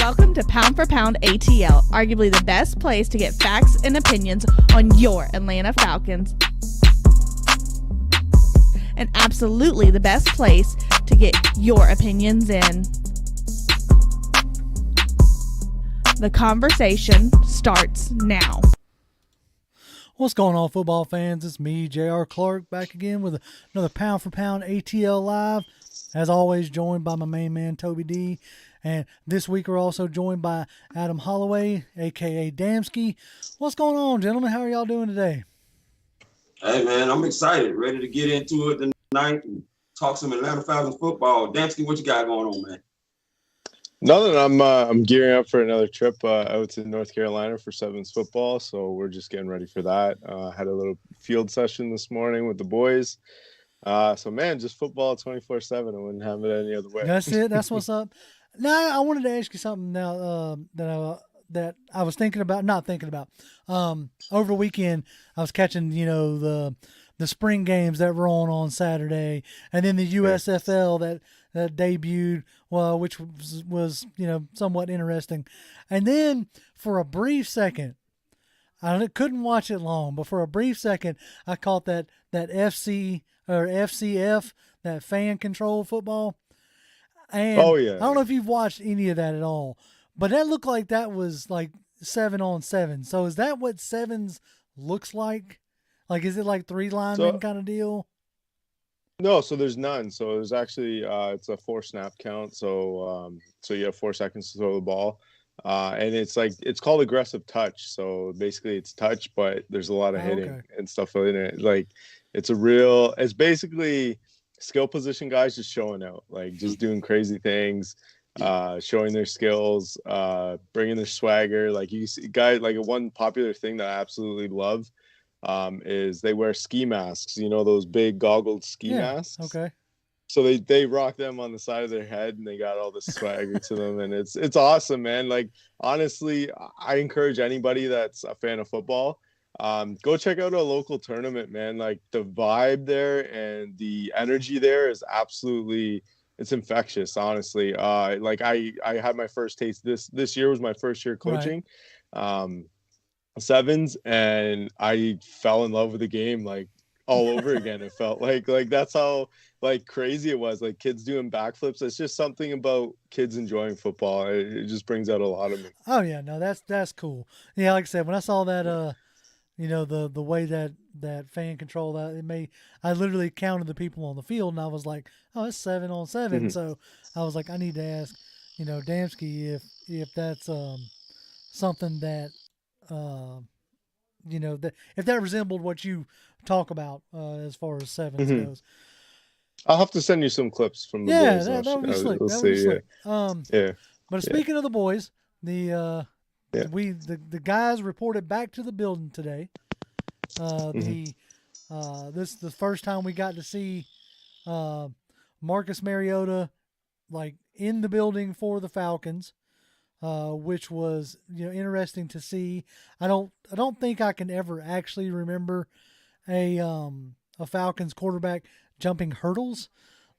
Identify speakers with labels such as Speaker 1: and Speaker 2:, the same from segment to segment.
Speaker 1: Welcome to Pound for Pound ATL, arguably the best place to get facts and opinions on your Atlanta Falcons. And absolutely the best place to get your opinions in. The conversation starts now.
Speaker 2: What's going on, football fans? It's me, J.R. Clark, back again with another Pound for Pound ATL Live. As always, joined by my main man, Toby D. And this week we're also joined by Adam Holloway, a.k.a. Damsky. What's going on, gentlemen? How are y'all doing today?
Speaker 3: Hey, man, I'm excited. Ready to get into it tonight and talk some Atlanta Falcons football. Damsky, what you got going on, man?
Speaker 4: Nothing. I'm gearing up for another trip out to North Carolina for Sevens football, so we're just getting ready for that. Had a little field session this morning with the boys. So, man, just football 24/7. I wouldn't have it any other way.
Speaker 2: That's it. That's what's up. Now, I wanted to ask you something now that I was not thinking about. Over the weekend, I was catching, the spring games that were on Saturday, and then the USFL that debuted, which was somewhat interesting. And then for a brief second, I couldn't watch it long, but for a brief second, I caught that FC or FCF, that fan controlled football. And
Speaker 4: oh yeah,
Speaker 2: I don't know if you've watched any of that at all, but that looked like that was like 7-on-7. So is that what sevens looks like? Like, is it like three linemen kind of deal?
Speaker 4: No, so there's none. So there's actually it's a 4 snap count. So you have 4 seconds to throw the ball, and it's called aggressive touch. So basically it's touch, but there's a lot of hitting and stuff in it. Like it's basically skill position guys just showing out, like just doing crazy things, showing their skills, bringing their swagger. Like you see guys, like one popular thing that I absolutely love is they wear ski masks, those big goggled ski masks.
Speaker 2: Okay.
Speaker 4: So they rock them on the side of their head, and they got all this swagger to them, and it's awesome, man. Like, honestly, I encourage anybody that's a fan of football, go check out a local tournament, man. Like, the vibe there and the energy there is absolutely, it's infectious, honestly. Like I had my first taste. This year was my first year coaching. Right. Sevens, and I fell in love with the game like all over again. It felt like that's how like crazy it was, like kids doing backflips. It's just something about kids enjoying football. It just brings out a lot of me.
Speaker 2: Oh yeah, no, that's cool. Yeah, like I said, when I saw that the way that fan control that I literally counted the people on the field, and I was like, oh, it's 7-on-7. Mm-hmm. So I was like, I need to ask Damsky if that's something that that if that resembled what you talk about as far as sevens goes.
Speaker 4: I'll have to send you some clips from the boys.
Speaker 2: That would be slick. That would be slick. But speaking of the boys, the guys reported back to the building today. This is the first time we got to see Marcus Mariota like in the building for the Falcons. Which was interesting to see. I don't think I can ever actually remember a Falcons quarterback jumping hurdles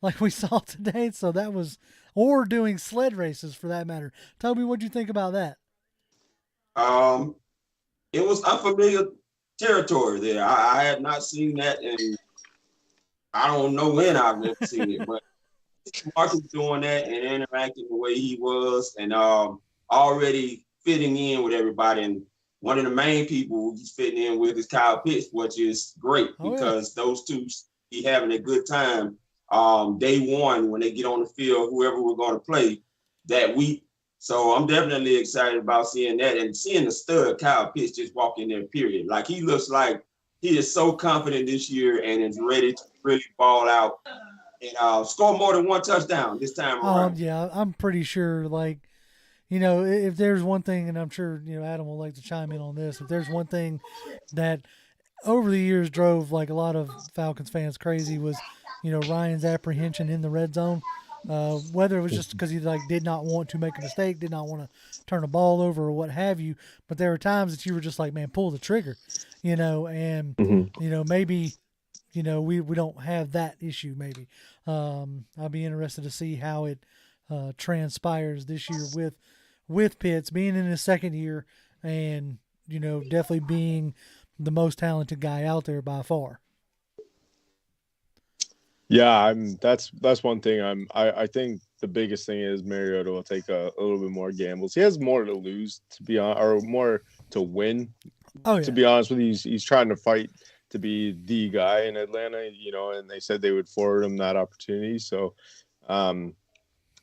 Speaker 2: like we saw today. So that was, or doing sled races for that matter. Toby, what'd you think about that?
Speaker 3: It was unfamiliar territory there. I had not seen that, and I don't know when I've never seen it, but Marcus doing that and interacting the way he was, and already fitting in with everybody. And one of the main people he's fitting in with is Kyle Pitts, which is great because those two be having a good time day one when they get on the field, whoever we're going to play that week. So I'm definitely excited about seeing that and seeing the stud Kyle Pitts just walk in there, period. Like, he looks like he is so confident this year and is ready to really ball out and score more than one touchdown this time around.
Speaker 2: Yeah, I'm pretty sure, like, if there's one thing, and I'm sure, Adam will like to chime in on this, if there's one thing that over the years drove like a lot of Falcons fans crazy was, Ryan's apprehension in the red zone. Whether it was just because he did not want to make a mistake, did not want to turn a ball over or what have you, but there were times that you were just like, man, pull the trigger, and maybe, we don't have that issue. Maybe I'll be interested to see how it transpires this year with Pitts being in his second year and, definitely being the most talented guy out there by far.
Speaker 4: Yeah, that's one thing. I think the biggest thing is Mariota will take a little bit more gambles. He has more to lose, to be honest, or more to win.
Speaker 2: Oh, yeah.
Speaker 4: To be honest with you, he's trying to fight to be the guy in Atlanta, and they said they would forward him that opportunity. So,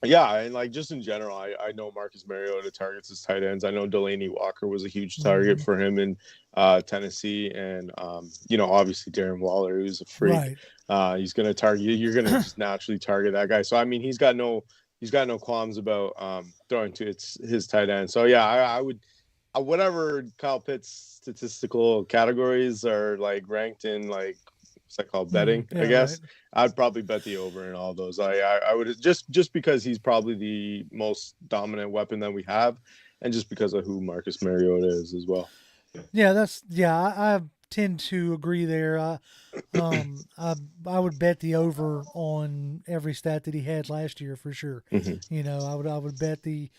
Speaker 4: yeah, and like just in general, I know Marcus Mariota targets his tight ends. I know Delaney Walker was a huge target for him in Tennessee, and obviously Darren Waller, who's a freak. Right. He's going to target you. You're going to just naturally target that guy. So I mean, he's got no qualms about throwing to his tight end. So yeah, I would. Whatever Kyle Pitts statistical categories are like ranked in, like what's that called, betting, I guess, right. I'd probably bet the over in all those. I would just because he's probably the most dominant weapon that we have, and just because of who Marcus Mariota is as well.
Speaker 2: Yeah, I tend to agree there. I would bet the over on every stat that he had last year for sure. Mm-hmm. I would bet the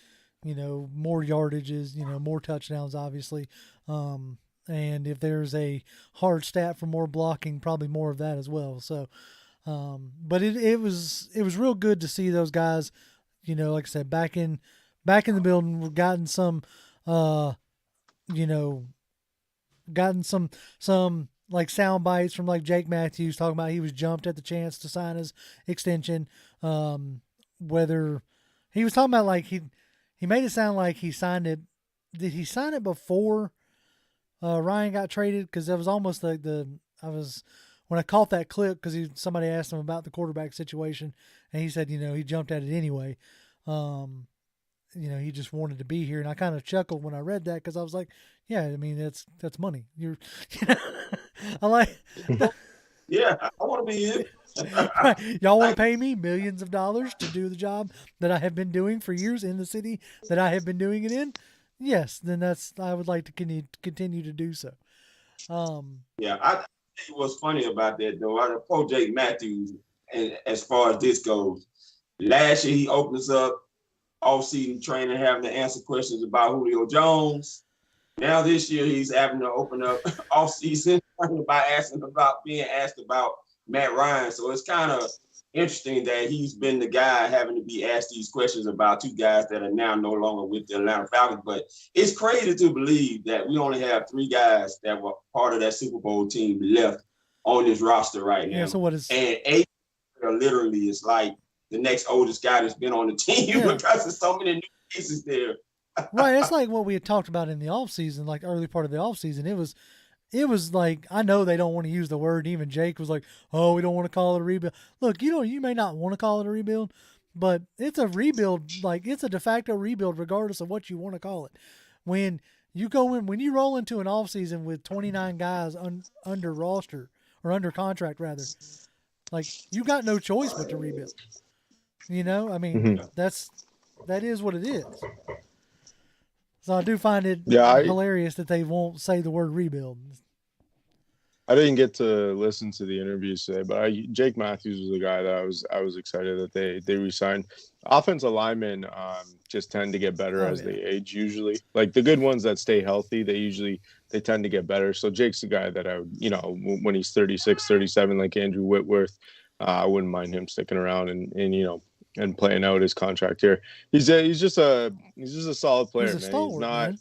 Speaker 2: more yardages, more touchdowns, obviously. And if there's a hard stat for more blocking, probably more of that as well. So, but it was real good to see those guys, like I said, back in the building. We've gotten some like sound bites from like Jake Matthews talking about he was jumped at the chance to sign his extension. Whether he was talking about like he made it sound like he signed it. Did he sign it before Ryan got traded? Because that was almost like when I caught that clip, because somebody asked him about the quarterback situation, and he said, he jumped at it anyway. He just wanted to be here, and I kind of chuckled when I read that because I was like, yeah, I mean that's money. I like.
Speaker 3: Yeah, I want to be here.
Speaker 2: Right. Y'all want to pay me millions of dollars to do the job that I have been doing for years in the city that I have been doing it in? Yes, then I would like to continue to do so.
Speaker 3: Yeah, I think what's funny about that though, I quote Jake Matthews, and as far as this goes, last year he opens up off-season training having to answer questions about Julio Jones. Now this year he's having to open up off-season by being asked about Matt Ryan. So it's kind of interesting that he's been the guy having to be asked these questions about two guys that are now no longer with the Atlanta Falcons. But it's crazy to believe that we only have three guys that were part of that Super Bowl team left on this roster right now.
Speaker 2: Yeah, so what is...
Speaker 3: And eight literally is like the next oldest guy that's been on the team because there's so many new pieces there.
Speaker 2: Right, it's like what we had talked about in the offseason, like early part of the offseason. It was like, I know they don't want to use the word. Even Jake was like, oh, we don't want to call it a rebuild. Look, you may not want to call it a rebuild, but it's a rebuild. Like, it's a de facto rebuild regardless of what you want to call it. When you roll into an offseason with 29 guys under roster, or under contract rather, like, you got no choice but to rebuild. I mean, that is what it is. So I do find it hilarious that they won't say the word rebuild.
Speaker 4: I didn't get to listen to the interviews today, but Jake Matthews was the guy that I was excited that they re-signed. Offensive linemen just tend to get better as they age usually. Like the good ones that stay healthy, they tend to get better. So Jake's the guy that I would, when he's 36, 37, like Andrew Whitworth, I wouldn't mind him sticking around and playing out his contract here. He's just a solid player, man.
Speaker 2: Stalwart,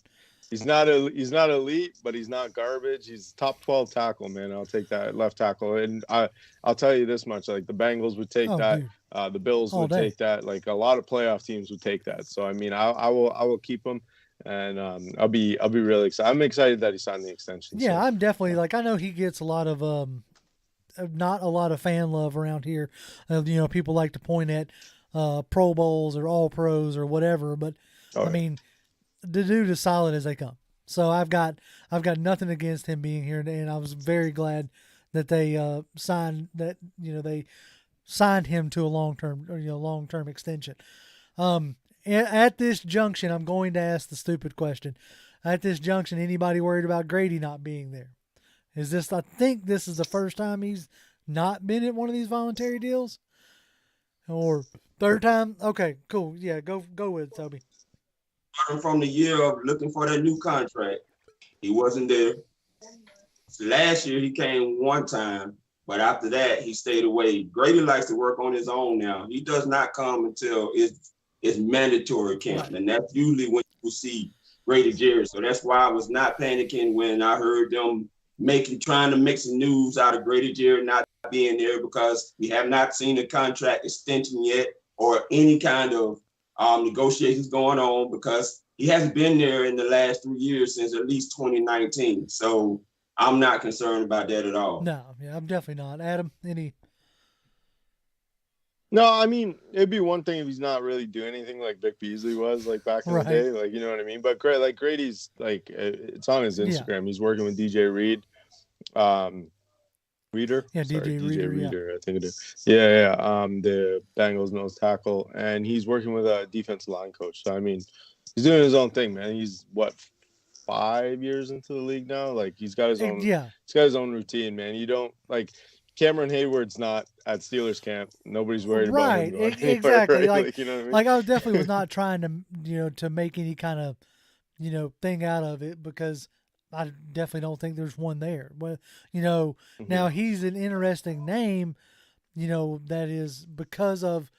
Speaker 4: He's not elite, but he's not garbage. He's top 12 tackle, man. I'll take that left tackle. And I'll tell you this much, like the Bengals would take that. The Bills would take that. Like a lot of playoff teams would take that. So I mean, I will keep him, and I'll be really excited. I'm excited that he signed the extension.
Speaker 2: Yeah, so. I'm definitely I know he gets a lot of not a lot of fan love around here. People like to point at Pro Bowls or All Pros or whatever, but I mean, the dude is solid as they come. So I've got nothing against him being here, and I was very glad that they signed him to a long-term extension. At this junction, I'm going to ask the stupid question. At this junction, anybody worried about Grady not being there? I think this is the first time he's not been in one of these voluntary deals, or third time. Okay, cool. Yeah, go with it, Toby.
Speaker 3: starting from the year of looking for that new contract, he wasn't there. Last year he came one time, but after that he stayed away. Grady likes to work on his own now. He does not come until it's mandatory camp, and that's usually when you see Grady Jarrett. So that's why I was not panicking when I heard them trying to make some news out of Grady Jarrett not being there, because we have not seen a contract extension yet or any kind of negotiations going on, because he hasn't been there in the last 3 years since at least 2019. So I'm not concerned about that at all.
Speaker 2: No, yeah, I'm definitely not. Adam, any?
Speaker 4: No, I mean, it'd be one thing if he's not really doing anything like Vic Beasley was like back in the day, like, you know what I mean? But like Grady's like, it's on his Instagram. Yeah. He's working with DJ Reed, Reader.
Speaker 2: Yeah, DJ Reader,
Speaker 4: Reader, I think it is. Yeah. The Bengals nose tackle, and he's working with a defensive line coach. So I mean, he's doing his own thing, man. He's 5 years into the league now. Like he's got his own. Yeah. He's got his own routine, man. You don't like. Cameron Hayward's not at Steelers camp. Nobody's worried about him.
Speaker 2: Right, exactly.
Speaker 4: Right?
Speaker 2: Like,
Speaker 4: you know what I mean?
Speaker 2: Like I definitely was not trying to, to make any kind of, thing out of it, because I definitely don't think there's one there. But, now he's an interesting name, that is because of,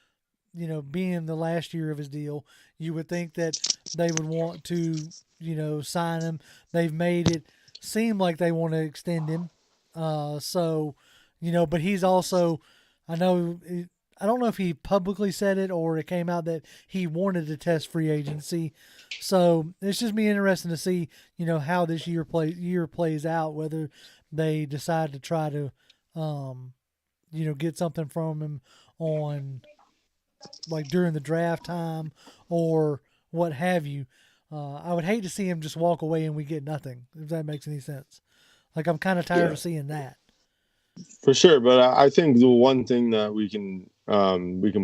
Speaker 2: being the last year of his deal. You would think that they would want to, sign him. They've made it seem like they want to extend him. But he's also, I don't know if he publicly said it or it came out that he wanted to test free agency. So it's just be interesting to see, how this year plays out, whether they decide to try to, get something from him on like during the draft time or what have you. I would hate to see him just walk away and we get nothing, if that makes any sense. Like I'm kind of tired of seeing that.
Speaker 4: For sure, but I think the one thing that we can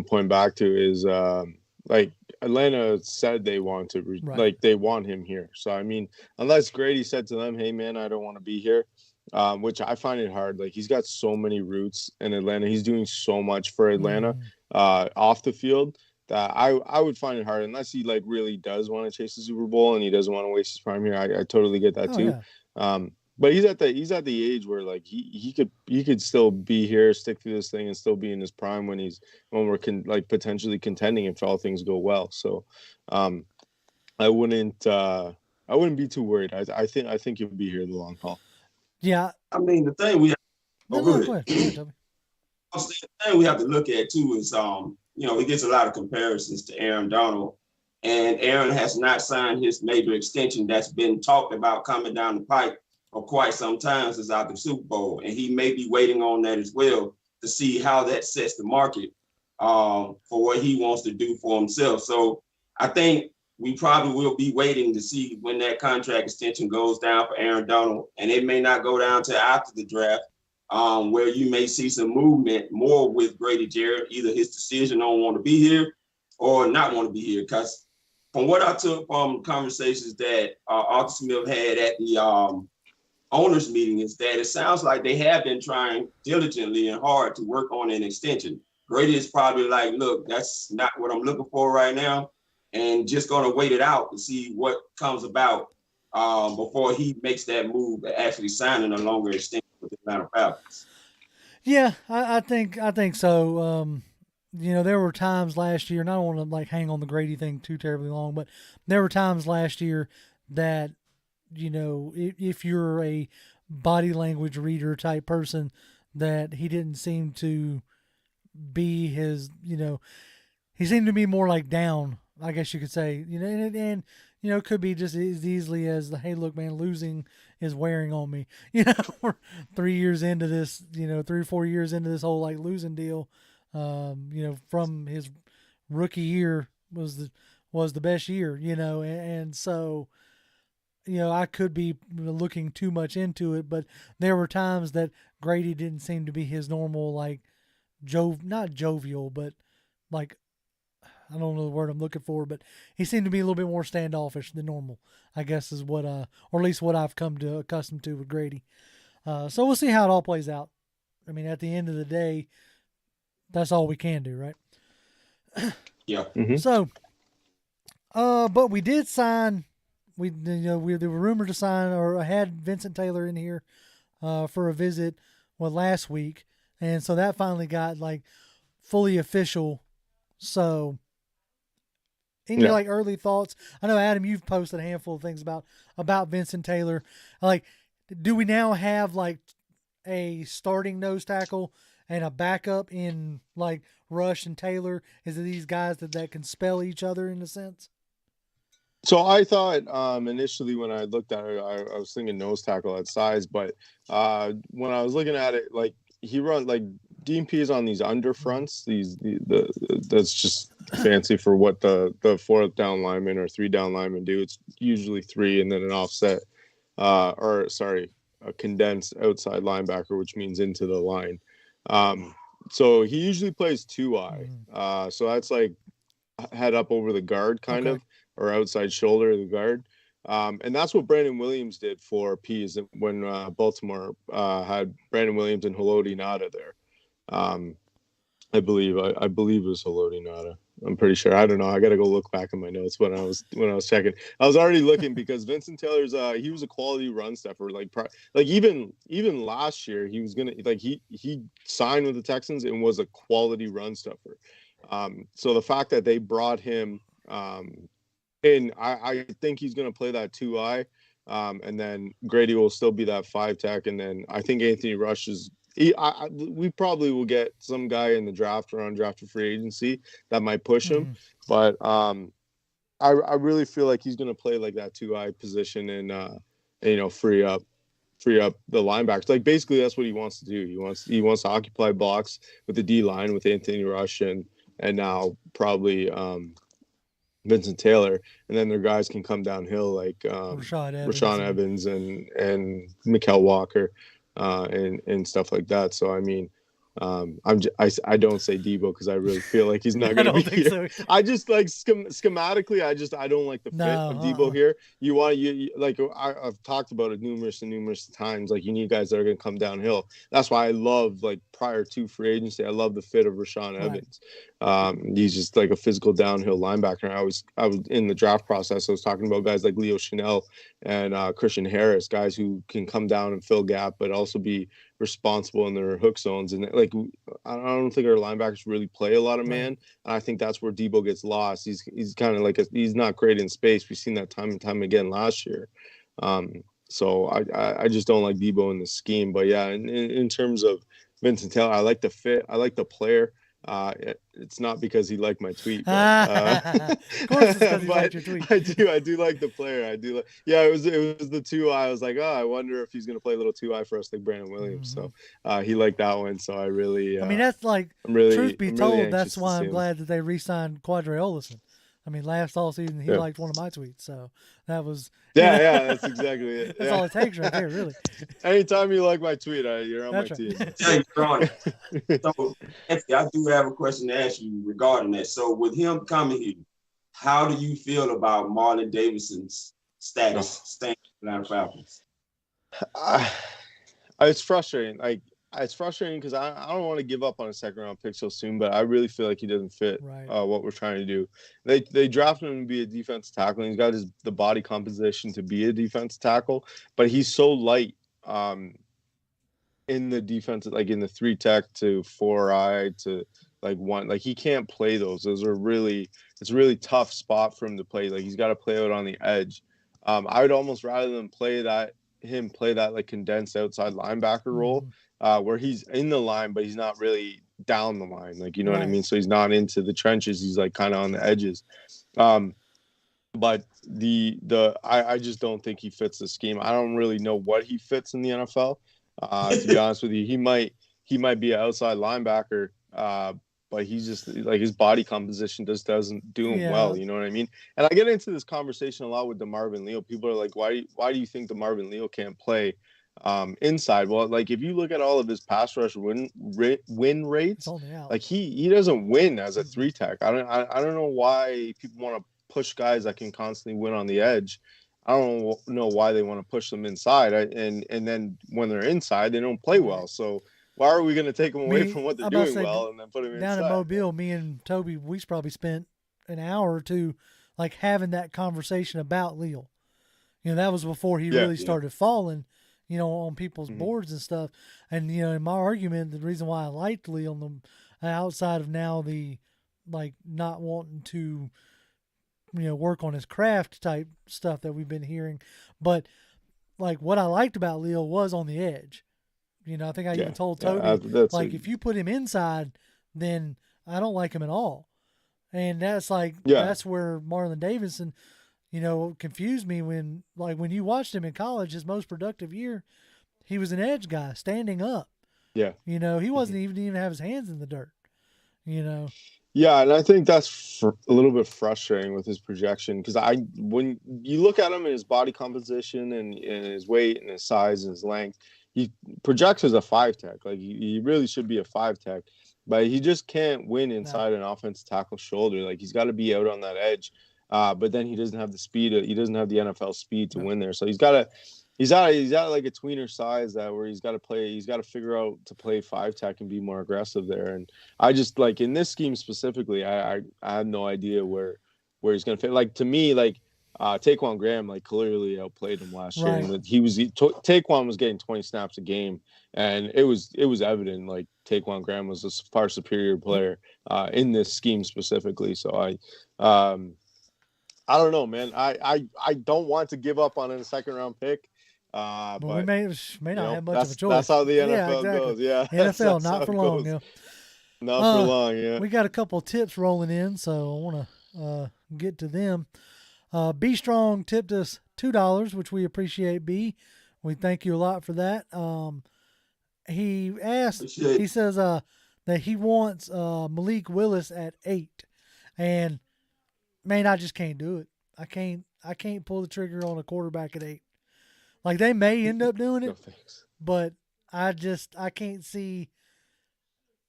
Speaker 4: point back to is like Atlanta said they want to like they want him here. So I mean, unless Grady said to them, "Hey man, I don't want to be here," which I find it hard. Like he's got so many roots in Atlanta. He's doing so much for Atlanta off the field that I would find it hard unless he like really does want to chase the Super Bowl and he doesn't want to waste his prime here. I totally get that too. Yeah. But he's at the age where like he could still be here, stick to this thing, and still be in his prime when we're potentially contending if all things go well. So, I wouldn't be too worried. I think he'll be here the long haul.
Speaker 2: Yeah,
Speaker 3: I mean the thing we have,
Speaker 2: go ahead, Toby.
Speaker 3: The thing we have to look at too is he gets a lot of comparisons to Aaron Donald, and Aaron has not signed his major extension that's been talked about coming down the pipe for quite some time since after the Super Bowl, and he may be waiting on that as well to see how that sets the market for what he wants to do for himself. So I think we probably will be waiting to see when that contract extension goes down for Aaron Donald, and it may not go down till after the draft, where you may see some movement more with Grady Jarrett, either his decision on want to be here or not want to be here. Because from what I took from conversations that Arthur Smith had at the owners meeting is that it sounds like they have been trying diligently and hard to work on an extension. Grady is probably like, look, that's not what I'm looking for right now, and just going to wait it out to see what comes about before he makes that move of actually signing a longer extension with the Atlanta Falcons.
Speaker 2: Yeah, I think so. There were times last year, and I don't want to hang on the Grady thing too terribly long, but there were times last year that if you're a body language reader type person, that he didn't seem to be his, he seemed to be more like down, I guess you could say, and it could be just as easily as the, hey, look, man, losing is wearing on me. We're 3 years into this, 3 or 4 years into this whole losing deal, from his rookie year was the best year, and so, I could be looking too much into it, but there were times that Grady didn't seem to be his normal, not jovial, but I don't know the word I'm looking for, but he seemed to be a little bit more standoffish than normal, I guess is what, or at least what I've come to accustomed to with Grady. So we'll see how it all plays out. I mean, at the end of the day, that's all we can do, right?
Speaker 3: Yeah.
Speaker 2: Mm-hmm. So, But we did sign. We were rumored to sign, or I had Vincent Taylor in here for a visit last week, and so that finally got like fully official. So, any like early thoughts? I know Adam, you've posted a handful of things about Vincent Taylor. Like, do we now have like a starting nose tackle and a backup in like Rush and Taylor? Is it these guys that can spell each other in a sense?
Speaker 4: So I thought initially when I looked at it, I was thinking nose tackle at size, but when I was looking at it, like he runs like DMP is on these under fronts. That's just fancy for what the 4th down lineman or 3 down lineman do. It's usually 3 and then an offset, a condensed outside linebacker, which means into the line. So he usually plays 2-eye. So that's like head up over the guard kind of, or outside shoulder of the guard. And that's what Brandon Williams did for Pease when Baltimore had Brandon Williams and Haloti Ngata there. I believe it was Haloti Ngata. I'm pretty sure. I don't know. I got to go look back in my notes when I was checking. I was already looking because Vincent Taylor's he was a quality run stuffer. Like even last year he was gonna he signed with the Texans and was a quality run stuffer. So the fact that they brought him and I think he's going to play that 2-eye, and then Grady will still be that 5 tech, and then I think Anthony Rush is. We probably will get some guy in the draft or undrafted free agency that might push him, but I really feel like he's going to play like that 2-eye position and free up the linebackers. Like basically that's what he wants to do. He wants to occupy blocks with the D line with Anthony Rush and now probably Vincent Taylor, and then their guys can come downhill like Rashaan Evans and Mykal Walker and stuff like that. So I mean, I don't say Debo because I really feel like he's not going to be here. So. I just like schematically. I don't like the fit of Debo here. I've talked about it numerous times. Like you need guys that are going to come downhill. That's why I love like prior to free agency. I love the fit of Rashaan Evans. He's just like a physical downhill linebacker. I was in the draft process. I was talking about guys like Leo Chanel and Christian Harris, guys who can come down and fill gap, but also be responsible in their hook zones. And like I don't think our linebackers really play a lot of man, and I think that's where Debo gets lost. He's kind of like he's not great in space. We've seen that time and time again last year. So I just don't like Debo in the scheme. But yeah, in terms of Vincent Taylor, I like the fit. I like the player. It's not because he liked my tweet, but,
Speaker 2: of course it's because he liked your tweet.
Speaker 4: I do like the player. I do like, it was the 2-eye. I was like, I wonder if he's gonna play a little 2-eye for us like Brandon Williams. So he liked that one. So I really,
Speaker 2: I mean, that's like, truth be told, that's why I'm glad that they re-signed Quadre Olison. I mean, last all season he liked one of my tweets, so that was
Speaker 4: that's exactly it.
Speaker 2: That's all it takes right there, really.
Speaker 4: Anytime you like my tweet, you're on my team.
Speaker 3: Yeah, you're on it. So, Anthony, I do have a question to ask you regarding that. So, with him coming here, how do you feel about Marlon Davidson's status staying with the Atlanta Falcons?
Speaker 4: It's frustrating. It's frustrating because I don't want to give up on a second-round pick so soon, but I really feel like he doesn't fit what we're trying to do. They drafted him to be a defensive tackle, and he's got the body composition to be a defensive tackle, but he's so light in the defense, like in the 3 tech to 4-eye to like 1. Like he can't play those. Those are it's a really tough spot for him to play. Like he's got to play out on the edge. I would almost rather than play that like condensed outside linebacker role. Where he's in the line, but he's not really down the line. Like, you know what I mean? So he's not into the trenches. He's like kind of on the edges. But I just don't think he fits the scheme. I don't really know what he fits in the NFL. To be honest with you, he might be an outside linebacker, but he's just like his body composition just doesn't do him well. You know what I mean? And I get into this conversation a lot with DeMarvin Leal. People are like, why do you think DeMarvin Leal can't play inside? Well, like if you look at all of his pass rush win rates, like he doesn't win as a 3 tech. I don't know why people want to push guys that can constantly win on the edge. I don't know why they want to push them inside. And then when they're inside, they don't play well. So why are we going to take them away from what they're doing well and then put them inside?
Speaker 2: Down in Mobile, me and Toby, we probably spent an hour or two like having that conversation about Leo. You know, that was before he really started falling, you know, on people's boards and stuff. And, you know, in my argument, the reason why I liked Leo on the outside of now the, like, not wanting to, you know, work on his craft type stuff that we've been hearing. But, like, what I liked about Leo was on the edge. You know, I think I even told Toby, like, if you put him inside, then I don't like him at all. And that's like, that's where Marlon Davidson, you know, confused me when you watched him in college, his most productive year, he was an edge guy, standing up. Yeah. You know, he wasn't even have his hands in the dirt, you know.
Speaker 4: Yeah, and I think that's a little bit frustrating with his projection because when you look at him and his body composition and his weight and his size and his length, he projects as a 5-tech. Like, he really should be a 5-tech, but he just can't win inside an offensive tackle shoulder. Like, he's got to be out on that edge, but then he doesn't have the speed. He doesn't have the NFL speed to win there. So he's got like a tweener size where he's got to figure out to play 5-tech and be more aggressive there. And I just, like, in this scheme specifically, I have no idea where he's going to fit. Like, to me, like, Taquan Graham, like, clearly outplayed him last year. And Taquan was getting 20 snaps a game, and it was evident, like, Taquan Graham was a far superior player in this scheme specifically. So I don't know, man. I don't want to give up on a second-round pick. But
Speaker 2: we may not have much of a choice.
Speaker 4: That's how the NFL goes. Yeah,
Speaker 2: NFL, not for long. Yeah.
Speaker 4: Not for long. Yeah.
Speaker 2: We got a couple of tips rolling in, so I want to get to them. B Strong tipped us $2, which we appreciate. B, we thank you a lot for that. He asked. He says that he wants Malik Willis at 8, and man, I just can't do it. I can't pull the trigger on a quarterback at 8. Like, they may end up doing it, but I can't see.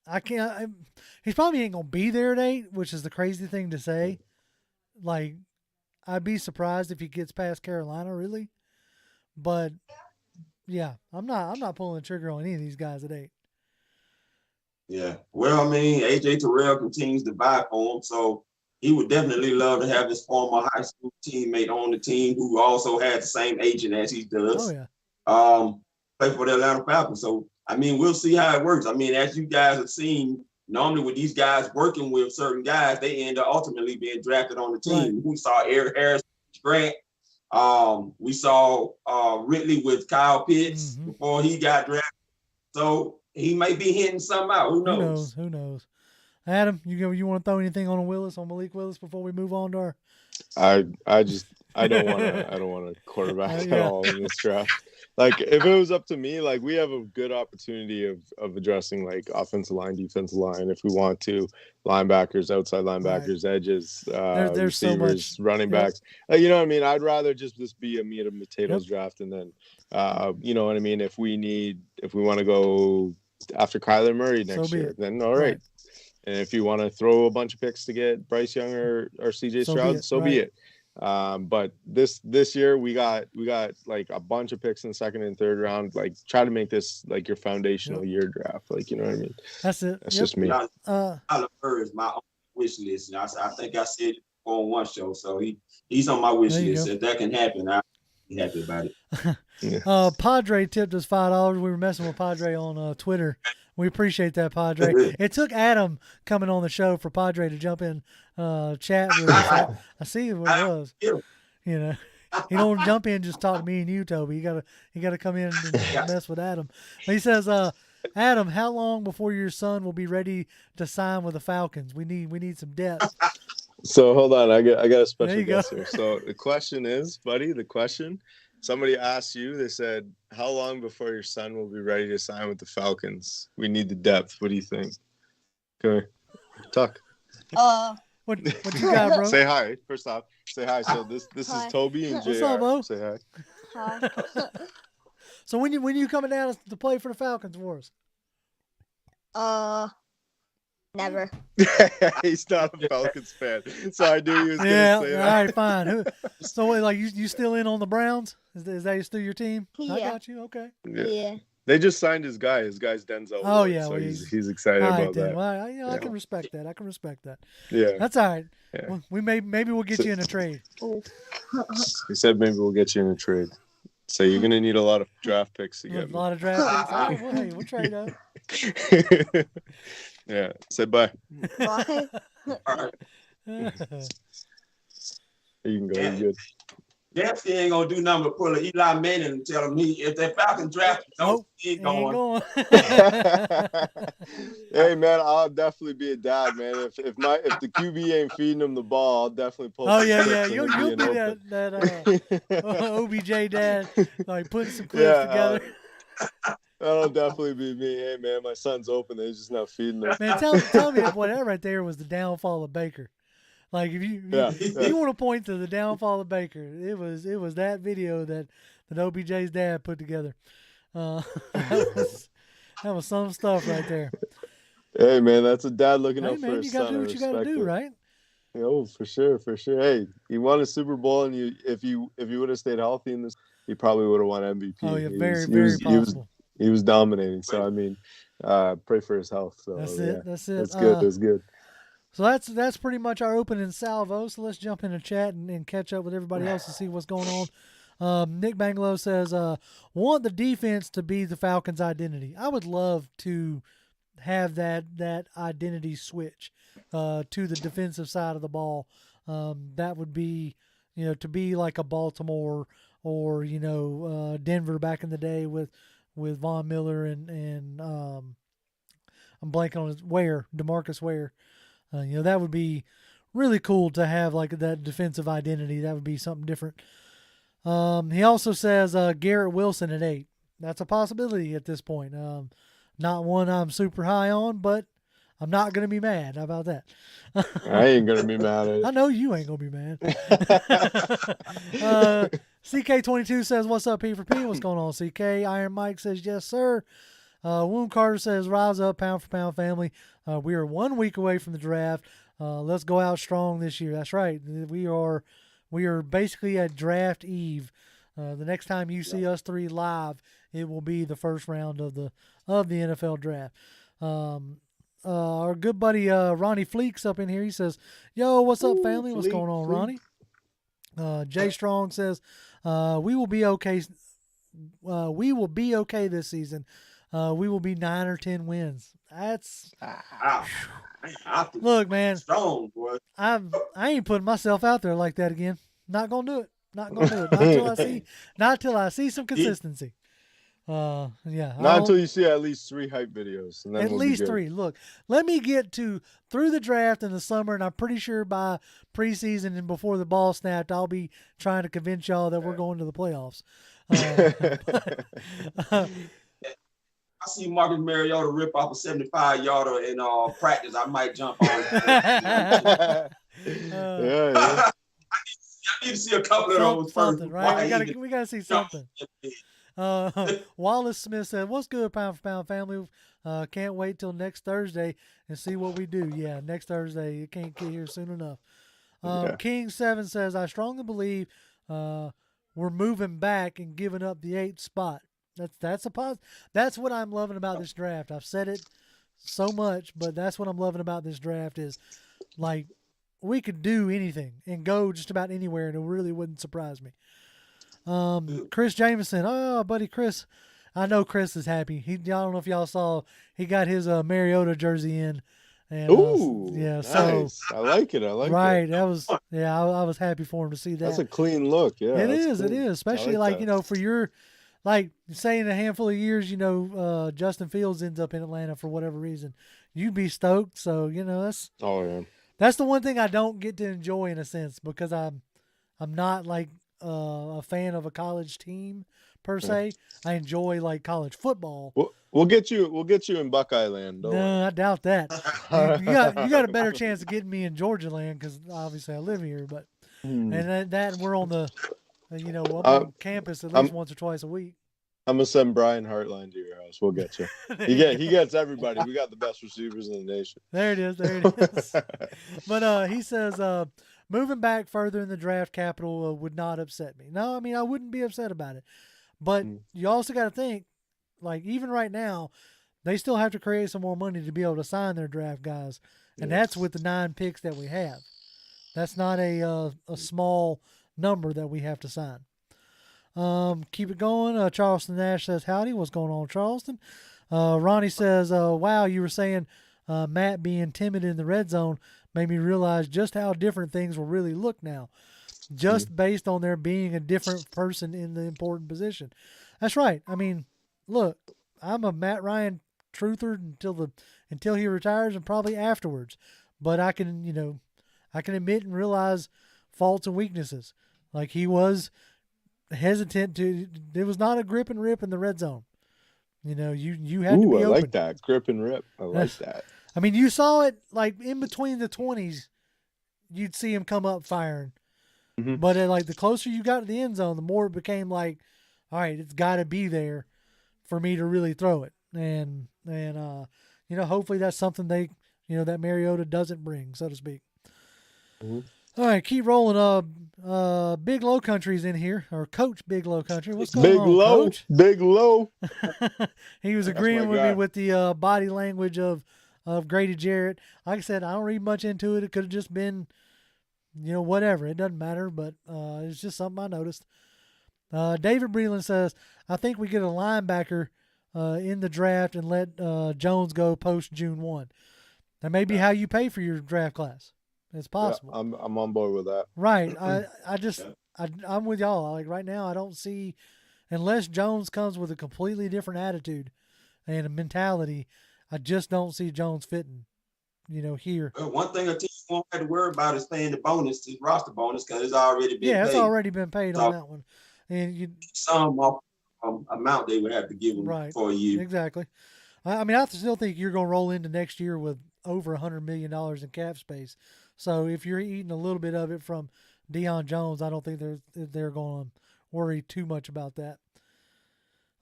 Speaker 2: He probably ain't going to be there at 8, which is the crazy thing to say. Like, I'd be surprised if he gets past Carolina, really. But, yeah, I'm not pulling the trigger on any of these guys at 8.
Speaker 3: Yeah. Well, I mean, A.J. Terrell continues to buy for him, so he would definitely love to have his former high school teammate on the team who also had the same agent as he does.
Speaker 2: Oh, yeah.
Speaker 3: Play for the Atlanta Falcons. So, I mean, we'll see how it works. I mean, as you guys have seen, normally with these guys working with certain guys, they end up ultimately being drafted on the team. We saw Eric Harris, Grant. We saw Ridley with Kyle Pitts before he got drafted. So he may be hitting something out. Who knows?
Speaker 2: Who knows? Adam, you want to throw anything on Malik Willis before we move on to our?
Speaker 4: I don't want a quarterback at all in this draft. Like, if it was up to me, like, we have a good opportunity of addressing, like, offensive line, defensive line, if we want to, linebackers, outside linebackers, edges,
Speaker 2: there's
Speaker 4: receivers,
Speaker 2: so much,
Speaker 4: running backs. You know what I mean? I'd rather just be a meat and potatoes draft, and then, you know what I mean? If we want to go after Kyler Murray next year, then all right. And if you want to throw a bunch of picks to get Bryce Young or CJ Stroud, be it. But this year we got like a bunch of picks in the second and third round. Like, try to make this like your foundational year draft. Like, you know what I mean?
Speaker 2: That's it.
Speaker 4: That's just me.
Speaker 3: Kyler Murray is my wish list. And I think I said it on one show. So he's on my wish list. If that can happen, I'll be happy about it.
Speaker 2: Padre tipped us $5. We were messing with Padre on Twitter. We appreciate that, Padre. It took Adam coming on the show for Padre to jump in, chat with us. I see what it was. You know, he don't jump in, just talk to me and you, Toby. You gotta come in and mess with Adam. He says, Adam, how long before your son will be ready to sign with the Falcons? We need some depth.
Speaker 4: So hold on, I got a special guest here. So the question is, buddy, somebody asked you, they said, how long before your son will be ready to sign with the Falcons? We need the depth. What do you think? Okay. Talk.
Speaker 2: What you got, bro?
Speaker 4: Say hi. First off, say hi. So this is Toby and JR.
Speaker 2: What's up, Bo?
Speaker 4: Say hi.
Speaker 5: Hi.
Speaker 2: So when you coming down to play for the Falcons for
Speaker 5: us? Never.
Speaker 4: He's not a Falcons fan, so I knew he was going to say that.
Speaker 2: All right, fine. So, like, you still in on the Browns? Is that still your team?
Speaker 5: Yeah.
Speaker 2: I got you. Okay.
Speaker 5: Yeah.
Speaker 4: They just signed his guy. His guy's Denzel.
Speaker 2: Oh
Speaker 4: Ward,
Speaker 2: yeah,
Speaker 4: so
Speaker 2: well,
Speaker 4: he's excited
Speaker 2: all right,
Speaker 4: about
Speaker 2: then.
Speaker 4: that.
Speaker 2: Well, I can respect that. I can respect that.
Speaker 4: Yeah,
Speaker 2: that's all right.
Speaker 4: Yeah.
Speaker 2: Well, maybe we'll get you in a trade.
Speaker 4: He said maybe we'll get you in a trade. So you're gonna need a lot of draft picks to get
Speaker 2: a lot of draft picks. Oh, well, hey, we'll trade up.
Speaker 4: Yeah. Say bye.
Speaker 5: Bye.
Speaker 3: All right.
Speaker 4: You can go. You're good.
Speaker 3: Dempsey ain't gonna do nothing but pull an Eli Manning and tell him if that Falcon draft, he ain't going.
Speaker 4: Hey man, I'll definitely be a dad, man. If the QB ain't feeding him the ball, I'll definitely pull.
Speaker 2: Oh yeah. You'll be that OBJ dad, like putting some clips together.
Speaker 4: That'll definitely be me. Hey man, my son's open. They're just not feeding him.
Speaker 2: Man, tell me if what that right there was the downfall of Baker. Like if you want to point to the downfall of Baker, it was that video that OBJ's dad put together. That was some stuff right there.
Speaker 4: Hey man, that's a dad looking out for his son.
Speaker 2: You gotta do what you gotta do, right?
Speaker 4: Oh, for sure. Hey, he won a Super Bowl, and if you would have stayed healthy in this, he probably would have won MVP.
Speaker 2: Oh yeah, very possible.
Speaker 4: He was dominating. So I mean, pray for his health. So
Speaker 2: that's it.
Speaker 4: That's good. That's good.
Speaker 2: So that's pretty much our opening salvo. So let's jump in a chat and catch up with everybody else and see what's going on. Nick Bangalow says, want the defense to be the Falcons' identity. I would love to have that identity switch to the defensive side of the ball. That would be, to be like a Baltimore or, Denver back in the day with Von Miller and I'm blanking on his DeMarcus Ware. That would be really cool to have like that defensive identity. That would be something different. He also says Garrett Wilson at 8. That's a possibility at this point. Not one I'm super high on, but I'm not going to be mad. How about that?
Speaker 4: I ain't going to be mad at it.
Speaker 2: I know you ain't going to be mad. CK22 says, what's up, P for P? What's going on, CK? Iron Mike says, yes, sir. Wound Carter says, rise up, pound for pound family. We are 1 week away from the draft. Let's go out strong this year. That's right. We are basically at draft eve. The next time you see us three live, it will be the first round of the NFL draft. Our good buddy Ronnie Fleeks up in here. He says, yo, what's up, family? What's going on, Ronnie? Jay Strong says, we will be okay. We will be okay this season. We will be 9 or 10 wins. That's look, man.
Speaker 3: Strong, boy.
Speaker 2: I ain't putting myself out there like that again. Not gonna do it. Not till I see some consistency. Not
Speaker 4: until you see at least 3 hype videos. And then
Speaker 2: at least 3. Look, let me get through the draft in the summer, and I'm pretty sure by preseason and before the ball snapped, I'll be trying to convince y'all that we're going to the playoffs.
Speaker 3: I see Marcus Mariota rip off a 75-yarder in practice. I might jump on.
Speaker 2: Yeah.
Speaker 3: I need to see a couple of those first.
Speaker 2: Right? We gotta see something. Wallace Smith said, "What's good, pound for pound family? Can't wait till next Thursday and see what we do." Yeah, next Thursday. You can't get here soon enough. King 7 says, "I strongly believe we're moving back and giving up the 8th spot." That's a positive. That's what I'm loving about this draft. I've said it so much, but that's what I'm loving about this draft is like we could do anything and go just about anywhere, and it really wouldn't surprise me. Chris Jameson, buddy Chris, I know Chris is happy. I don't know if y'all saw, he got his Mariota jersey in. And,
Speaker 4: yeah, nice. So I like it.
Speaker 2: Right, that was I was happy for him to see that.
Speaker 4: That's a clean look. Yeah,
Speaker 2: it is. Cool. It is, especially like for your. Like, say in a handful of years, Justin Fields ends up in Atlanta for whatever reason. You'd be stoked. So, that's that's the one thing I don't get to enjoy in a sense because I'm not like a fan of a college team per se. I enjoy like college football.
Speaker 4: We'll get you in Buckeye Land.
Speaker 2: No, I doubt that. you got a better chance of getting me in Georgia Land because obviously I live here. But and that we're on the. I'm on campus at least once or twice a week.
Speaker 4: I'm gonna send Brian Hartline to your house. We'll get you. He gets everybody. We got the best receivers in the nation.
Speaker 2: There it is. But he says moving back further in the draft capital would not upset me. No, I mean I wouldn't be upset about it. But you also got to think like even right now, they still have to create some more money to be able to sign their draft guys, and that's with the 9 picks that we have. That's not a small number that we have to sign. Keep it going. Charleston Nash says, howdy. What's going on, Charleston? Ronnie says, wow, you were saying Matt being timid in the red zone made me realize just how different things will really look now, just based on there being a different person in the important position. That's right. I mean, look, I'm a Matt Ryan truther until he retires and probably afterwards. But I can admit and realize faults and weaknesses. Like he was hesitant to. There was not a grip and rip in the red zone. You know, you had to be open. I
Speaker 4: like that grip and rip. I like that.
Speaker 2: I mean, you saw it like in between the 20s. You'd see him come up firing, but like the closer you got to the end zone, the more it became like, all right, it's got to be there for me to really throw it. And hopefully that's something that Mariota doesn't bring, so to speak. All right, keep rolling. Big Low Country's in here, or Coach Big Low Country. What's going on, Coach?
Speaker 4: Big Low.
Speaker 2: He was agreeing with me with the body language of Grady Jarrett. Like I said, I don't read much into it. It could have just been, whatever. It doesn't matter, but it's just something I noticed. David Breland says, I think we get a linebacker in the draft and let Jones go post June 1. That may be how you pay for your draft class. It's possible.
Speaker 4: Yeah, I'm on board with that.
Speaker 2: Right. I'm with y'all. Like right now, I don't see, unless Jones comes with a completely different attitude and a mentality, I just don't see Jones fitting, here.
Speaker 3: One thing a team won't have to worry about is paying the bonus, his roster bonus, because it's already been paid.
Speaker 2: Yeah, it's already been paid on that one. And
Speaker 3: some amount they would have to give him for a year.
Speaker 2: Exactly. I mean, I still think you're going to roll into next year with over $100 million in cap space. So if you're eating a little bit of it from Deion Jones, I don't think they're going to worry too much about that.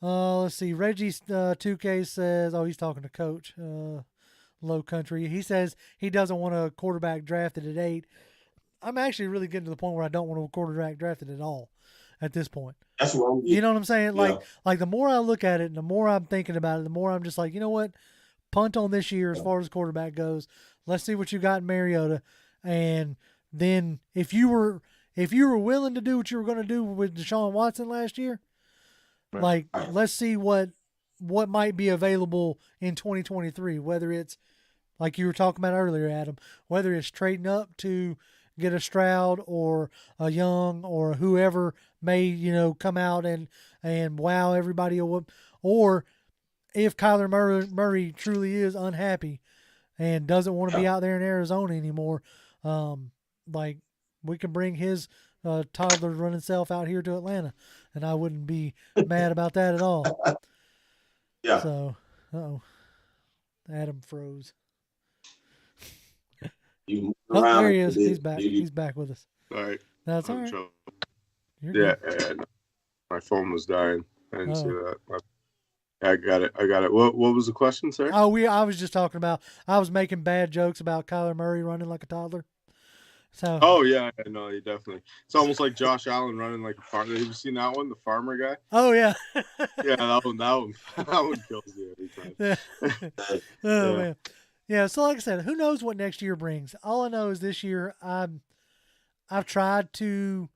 Speaker 2: Let's see. Reggie 2K says, he's talking to Coach Low Country. He says he doesn't want a quarterback drafted at 8. I'm actually really getting to the point where I don't want a quarterback drafted at all at this point.
Speaker 3: That's what
Speaker 2: you know what I'm saying? Yeah. Like the more I look at it and the more I'm thinking about it, the more I'm just like, you know what? Punt on this year as far as quarterback goes. Let's see what you got in Mariota. And then if you were willing to do what you were going to do with Deshaun Watson last year, let's see what might be available in 2023, whether it's like you were talking about earlier, Adam, whether it's trading up to get a Stroud or a Young or whoever may, come out and wow everybody, or if Kyler Murray truly is unhappy and doesn't want to be out there in Arizona anymore, we can bring his toddler running self out here to Atlanta, and I wouldn't be mad about that at all.
Speaker 3: Yeah.
Speaker 2: So, Adam froze.
Speaker 3: There
Speaker 2: he is. He's back. He's back with us.
Speaker 4: All right.
Speaker 2: That's all right.
Speaker 4: Yeah, my phone was dying. I didn't see that. I got it. What was the question, sir?
Speaker 2: I was just talking about, I was making bad jokes about Kyler Murray running like a toddler. So.
Speaker 4: Oh yeah, no, he definitely. It's almost like Josh Allen running like a farmer. Have you seen that one, the farmer guy?
Speaker 2: Oh yeah.
Speaker 4: Yeah, that one kills you every time.
Speaker 2: Oh man. Yeah, so like I said, who knows what next year brings? All I know is this year I've tried to,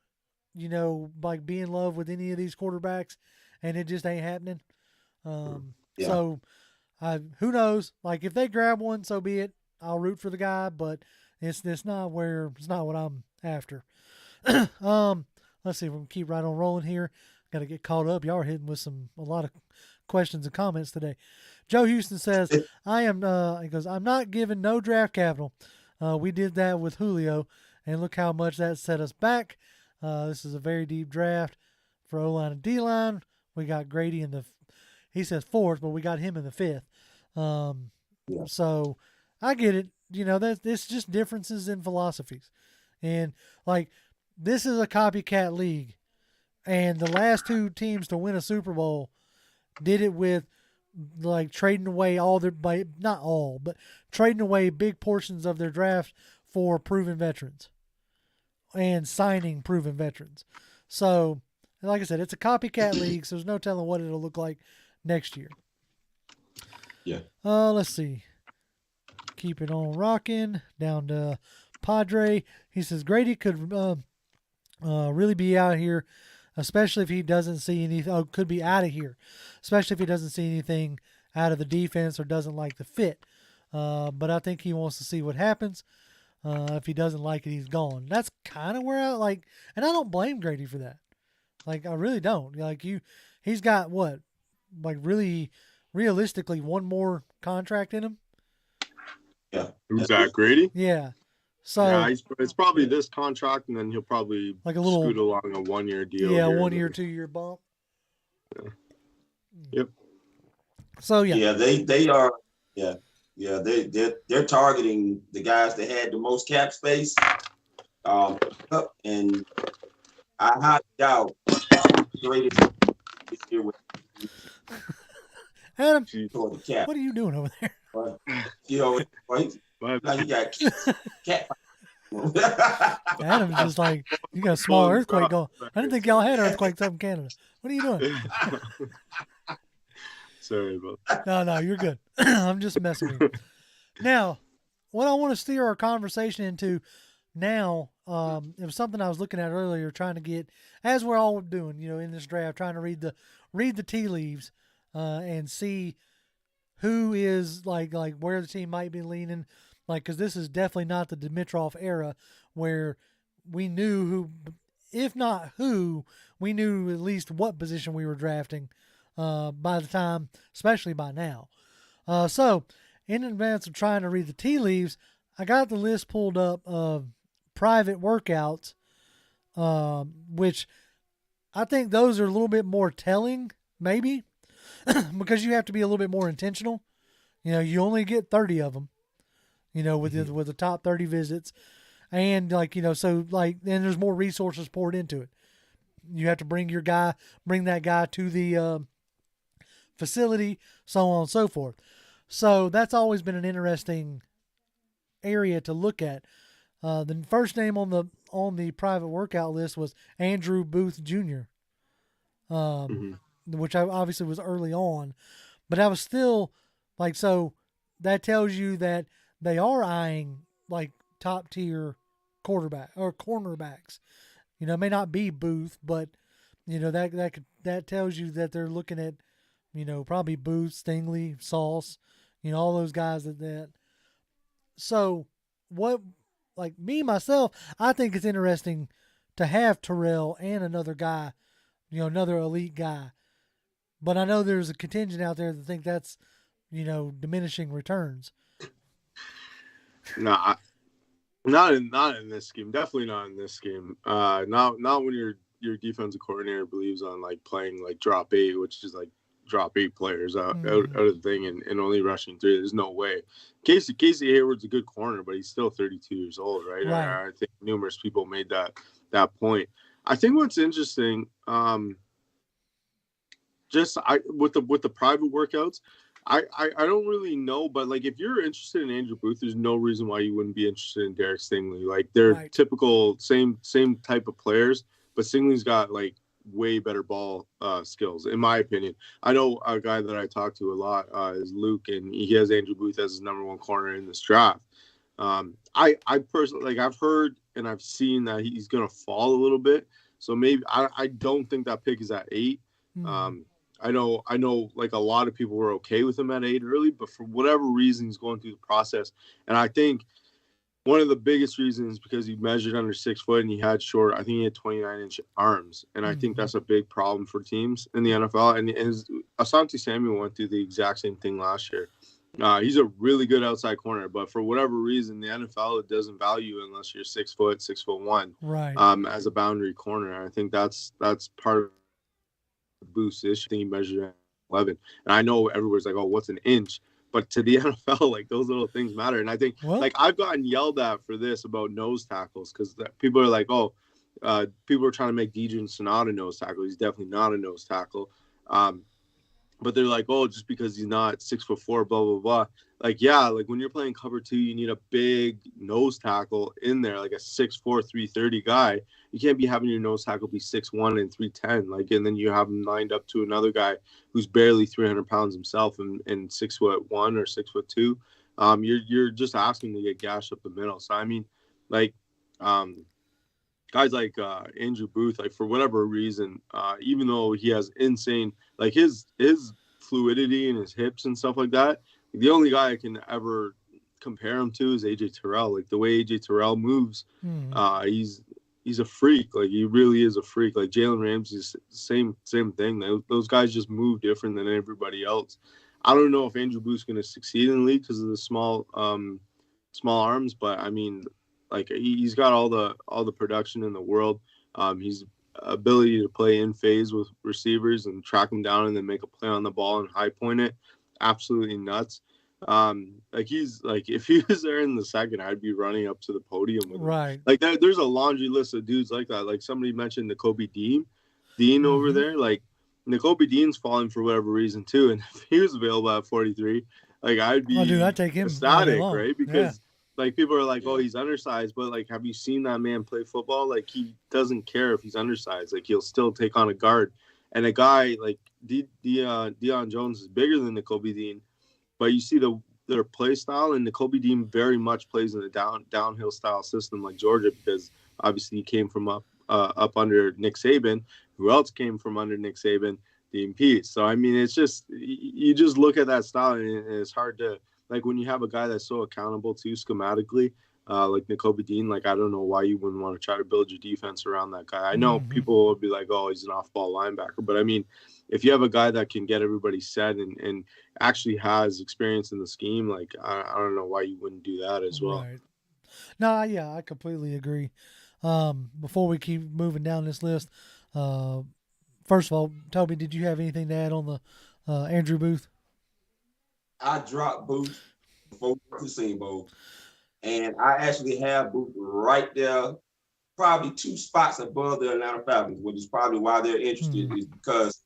Speaker 2: be in love with any of these quarterbacks, and it just ain't happening. So who knows? Like if they grab one, so be it. I'll root for the guy, but it's not what I'm after. Let's see if we can keep right on rolling here. Got to get caught up. Y'all are hitting with a lot of questions and comments today. Joe Houston says, he goes, I'm not giving no draft capital. We did that with Julio, and look how much that set us back. This is a very deep draft for O-line and D-line. We got Grady he says 4th, but we got him in the 5th. So I get it. It's just differences in philosophies. And this is a copycat league. And the last 2 teams to win a Super Bowl did it with trading away not all, but trading away big portions of their draft for proven veterans and signing proven veterans. So, like I said, it's a copycat league, so there's no telling what it'll look like next year.
Speaker 3: Yeah.
Speaker 2: Let's see. Keep it on rocking. Down to Padre. He says Grady could really be out here, especially if he doesn't see anything. Oh, could be out of here, especially if he doesn't see anything out of the defense or doesn't like the fit. But I think he wants to see what happens. If he doesn't like it, he's gone. That's kind of where I like, and I don't blame Grady for that. Like, I really don't. Like, he's got what, like, really, realistically, one more contract in him.
Speaker 3: Yeah.
Speaker 4: Who's that, Grady?
Speaker 2: Yeah. So
Speaker 4: yeah, it's probably this contract, and then he'll probably
Speaker 2: like a little
Speaker 4: scoot along a 1 year deal.
Speaker 2: Yeah, 1 year, 2 year bump.
Speaker 4: Yeah. Yep.
Speaker 2: So yeah.
Speaker 3: Yeah, they are. Yeah. Yeah, they're targeting the guys that had the most cap space. And I highly doubt Grady this year with
Speaker 2: Adam,
Speaker 3: toward the cap.
Speaker 2: what are you doing over there?
Speaker 3: But, you know, right? Like you got cat.
Speaker 2: Adam's just like, you got a small earthquake going. I didn't think y'all had earthquakes up in Canada. What are you doing?
Speaker 4: Sorry about that.
Speaker 2: No, you're good. I'm just messing with you. Now, what I want to steer our conversation into now, it was something I was looking at earlier, trying to get, as we're all doing, in this draft, trying to read the tea leaves, and see who is like where the team might be leaning, because this is definitely not the Dimitrov era where we knew who, if not who, we knew at least what position we were drafting by the time, especially by now. So in advance of trying to read the tea leaves, I got the list pulled up of private workouts, which I think those are a little bit more telling, maybe, because you have to be a little bit more intentional. You only get 30 of them, with the top 30 visits. And so then there's more resources poured into it. You have to bring that guy to the facility, so on and so forth. So that's always been an interesting area to look at. The first name on the private workout list was Andrew Booth Jr., which obviously was early on, but I was still so that tells you that they are eyeing top tier quarterback or cornerbacks. It may not be Booth, but that tells you that they're looking at probably Booth, Stingley, Sauce, all those guys that. So what, me myself, I think it's interesting to have Terrell and another guy, another elite guy. But I know there's a contingent out there that think that's, diminishing returns.
Speaker 4: No, not in this scheme. Definitely not in this scheme. Not when your defensive coordinator believes on playing drop 8, which is drop 8 players out of the thing and only rushing 3. There's no way. Casey Hayward's a good corner, but he's still 32 years old, right? I think numerous people made that point. I think what's interesting, with the private workouts, I don't really know, but if you're interested in Andrew Booth, there's no reason why you wouldn't be interested in Derek Stingley. They're typical same type of players, but Stingley's got way better ball skills, in my opinion. I know a guy that I talk to a lot is Luke, and he has Andrew Booth as his number 1 corner in this draft. I personally, I've heard and I've seen that he's going to fall a little bit. So maybe I don't think that pick is at 8. I know a lot of people were okay with him at 8 early, but for whatever reason, he's going through the process. And I think one of the biggest reasons because he measured under 6 foot and he had short, I think he had 29-inch arms. And I think that's a big problem for teams in the NFL. And Asante Samuel went through the exact same thing last year. He's a really good outside corner, but for whatever reason, the NFL, it doesn't value unless you're 6 foot, 6'1", right? As a boundary corner. And I think that's part of Boost issue. I think he measured at 11, and I know everybody's like, "Oh, what's an inch?" But to the NFL, those little things matter. And I think, I've gotten yelled at for this about nose tackles because people are like, "Oh, people are trying to make Dejan Sonata a nose tackle. He's definitely not a nose tackle." but they're like, oh, just because he's not 6'4", blah blah blah. Like, yeah, like when you're playing cover 2, you need a big nose tackle in there, like a 6'4", 330 guy. You can't be having your nose tackle be 6'1" and 310, like, and then you have him lined up to another guy who's barely 300 pounds himself and 6'1" or 6'2". You're just asking to get gashed up the middle. So I mean, like, guys like Andrew Booth, like for whatever reason, even though he has insane, like his fluidity in his hips and stuff like that, the only guy I can ever compare him to is AJ Terrell. Like the way AJ Terrell moves, he's a freak. Like he really is a freak. Like Jalen Ramsey's same thing. Those guys just move different than everybody else. I don't know if Andrew Booth's going to succeed in the league because of the small arms, but I mean, like he's got all the production in the world. He's ability to play in phase with receivers and track them down and then make a play on the ball and high point it. Absolutely nuts. Like he's like, if he was there in the second, I'd be running up to the podium with him.
Speaker 2: Right.
Speaker 4: Like there's a laundry list of dudes like that. Like somebody mentioned Nakobe Dean over there. Like Nakobe Dean's falling for whatever reason too. And if he was available at 43, like I'd be
Speaker 2: I'd take him
Speaker 4: ecstatic, right? Because like people are like, oh, he's undersized, but like, have you seen that man play football? Like he doesn't care if he's undersized. Like he'll still take on a guard. And a guy like Deion Jones is bigger than Nakobe Dean, but you see their play style, and Nakobe Dean very much plays in a downhill style system like Georgia, because obviously he came from up under Nick Saban. Who else came from under Nick Saban? DMP. So I mean, it's just, you just look at that style, and it's hard to, like, when you have a guy that's so accountable too schematically, like Nakobe Dean, like I don't know why you wouldn't want to try to build your defense around that guy. I know people will be like, oh, he's an off-ball linebacker, but I mean, if you have a guy that can get everybody set and actually has experience in the scheme, like I don't know why you wouldn't do that as well. Right.
Speaker 2: No, yeah, I completely agree. Before we keep moving down this list, first of all, Toby, did you have anything to add on the Andrew Booth?
Speaker 3: I dropped Booth before the Senior Bowl, and I actually have Booth right there, probably 2 spots above the Atlanta Falcons, which is probably why they're interested, is because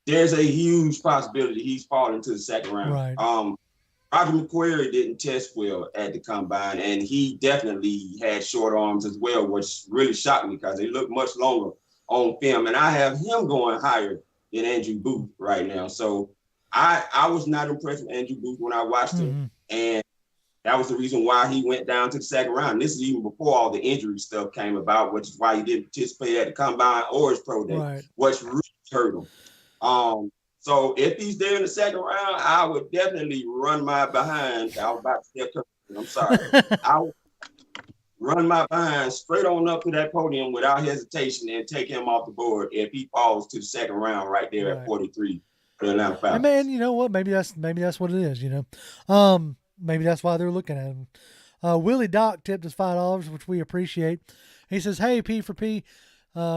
Speaker 3: there's a huge possibility he's falling to the second round.
Speaker 2: Right.
Speaker 3: Roger McQuarrie didn't test well at the combine, and he definitely had short arms as well, which really shocked me because they look much longer on film. And I have him going higher than Andrew Booth right now. So I was not impressed with Andrew Booth when I watched him, and that was the reason why he went down to the second round. And this is even before all the injury stuff came about, which is why he didn't participate at the combine or his pro day, which really hurt him. So if he's there in the second round, I would definitely run my behind. I was about to say, I'm sorry. I would run my behind straight on up to that podium without hesitation and take him off the board if he falls to the second round right there at 43 for the Atlanta Falcons.
Speaker 2: And man, you know what? Maybe that's what it is. You know, maybe that's why they're looking at him. Willie Doc tipped us $5, which we appreciate. He says, "Hey, P for P.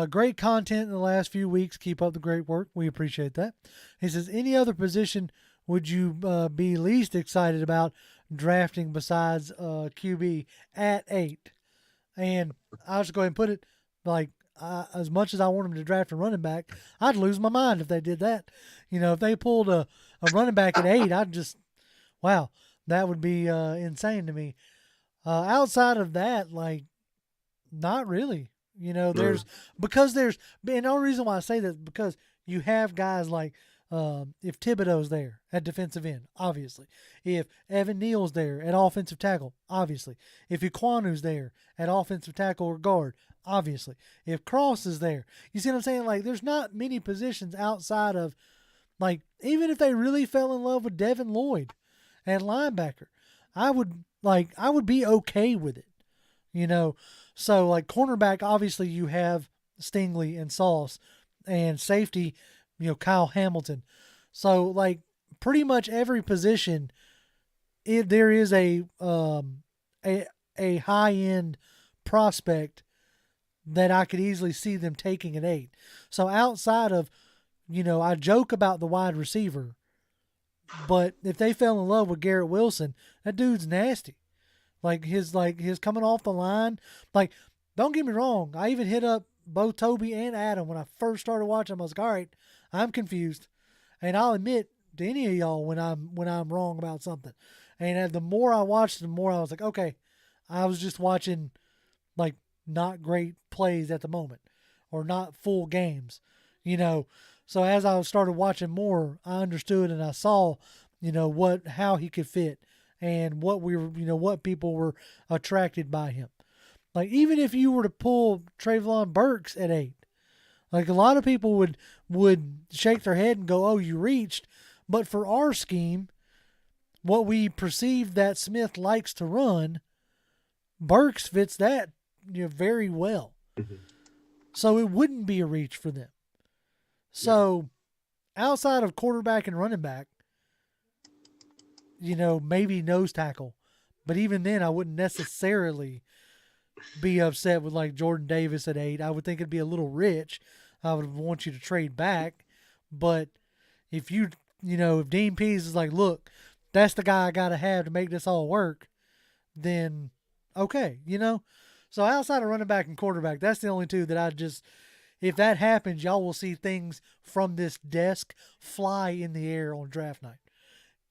Speaker 2: Great content in the last few weeks. Keep up the great work. We appreciate that." He says, "Any other position would you be least excited about drafting besides QB at 8? And I'll just go ahead and put it like, as much as I want them to draft a running back, I'd lose my mind if they did that. You know, if they pulled a running back at 8, I'd just, wow, that would be insane to me. Outside of that, like, not really. You know, and the only reason why I say that is because you have guys like, if Thibodeau's there at defensive end, obviously. If Evan Neal's there at offensive tackle, obviously. If Ikwanu's there at offensive tackle or guard, obviously. If Cross is there. You see what I'm saying? Like, there's not many positions outside of, like, even if they really fell in love with Devin Lloyd at linebacker, I would be okay with it. You know? So, like, cornerback, obviously you have Stingley and Sauce, and safety, you know, Kyle Hamilton. So, like, pretty much every position, there is a high-end prospect that I could easily see them taking at 8. So, outside of, you know, I joke about the wide receiver, but if they fell in love with Garrett Wilson, that dude's nasty. Like his coming off the line. Like, don't get me wrong. I even hit up both Toby and Adam when I first started watching them. I was like, all right, I'm confused. and I'll admit to any of y'all when I'm wrong about something. And the more I watched, the more I was like, okay, I was just watching like not great plays at the moment, or not full games, you know. So as I started watching more, I understood and I saw, you know, how he could fit and what people were attracted by him. Like, even if you were to pull Trayvon Burks at 8, like, a lot of people would shake their head and go, oh, you reached. But for our scheme, what we perceive that Smith likes to run, Burks fits that, you know, very well. Mm-hmm. So it wouldn't be a reach for them. So outside of quarterback and running back, you know, maybe nose tackle. But even then, I wouldn't necessarily be upset with like Jordan Davis at 8. I would think it'd be a little rich. I would want you to trade back. But if if Dean Pease is like, look, that's the guy I got to have to make this all work, then okay, you know. So outside of running back and quarterback, that's the only two that if that happens, y'all will see things from this desk fly in the air on draft night.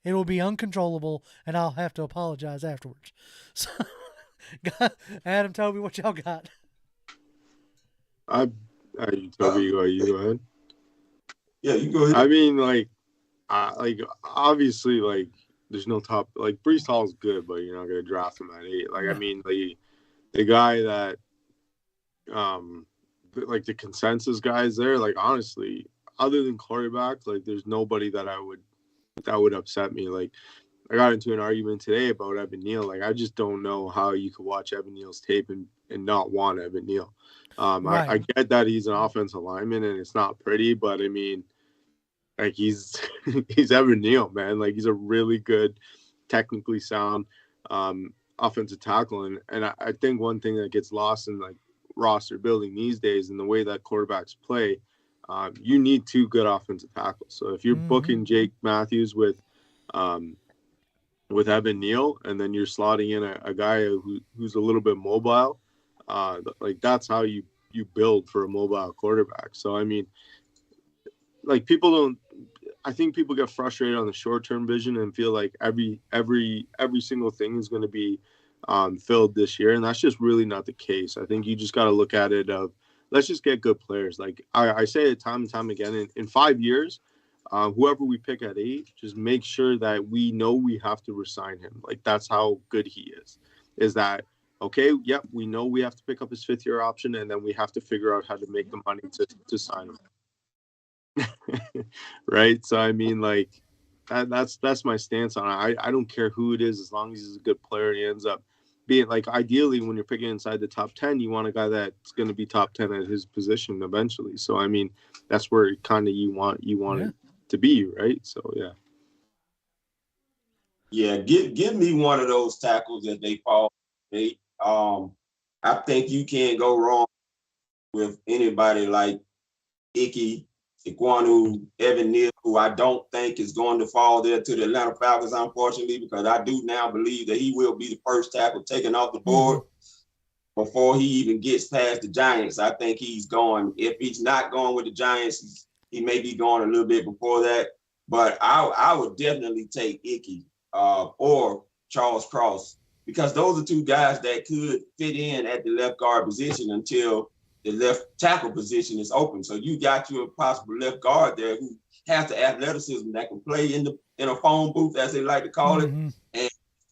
Speaker 2: It will be uncontrollable, and I'll have to apologize afterwards. So, Adam, Toby, what y'all got?
Speaker 4: Toby, you go ahead.
Speaker 3: Yeah, you go ahead.
Speaker 4: I mean, obviously, there's no top. Like, Breece Hall's good, but you're not gonna draft him at 8. Like, I mean, the guy that, the consensus guys there. Like, honestly, other than quarterback, there's nobody that would upset me. Like, I got into an argument today about Evan Neal. Like, I just don't know how you could watch Evan Neal's tape and not want Evan Neal. Right. I get that he's an offensive lineman and it's not pretty, but I mean, like, he's Evan Neal, man. Like, he's a really good, technically sound offensive tackle. And I think one thing that gets lost in roster building these days and the way that quarterbacks play, you need 2 good offensive tackles. So if you're booking Jake Matthews with Evan Neal, and then you're slotting in a guy who's a little bit mobile, that's how you build for a mobile quarterback. So, I mean, I think people get frustrated on the short-term vision and feel like every single thing is going to be filled this year. And that's just really not the case. I think you just got to look at it of, let's just get good players. Like I say it time and time again, in 5 years, whoever we pick at 8, just make sure that we know we have to resign him. Like, that's how good he is. Is that, okay, yep, we know we have to pick up his 5th-year option, and then we have to figure out how to make the money to sign him. Right? So, I mean, that's my stance on it. I don't care who it is, as long as he's a good player and he ends up being, ideally, when you're picking inside the top 10, you want a guy that's going to be top 10 at his position eventually. So, I mean, that's where kind of you want it to be, right? So, yeah.
Speaker 3: Yeah, give me one of those tackles that they fall. I think you can't go wrong with anybody like Ickey, Ikwonu, Evan Neal, who I don't think is going to fall there to the Atlanta Falcons, unfortunately, because I do now believe that he will be the first tackle taken off the board before he even gets past the Giants. I think he's going, if he's not going with the Giants, he may be going a little bit before that. But I would definitely take Ickey or Charles Cross, because those are 2 guys that could fit in at the left guard position until the left tackle position is open. So you got your possible left guard there who has the athleticism that can play in a phone booth, as they like to call it, and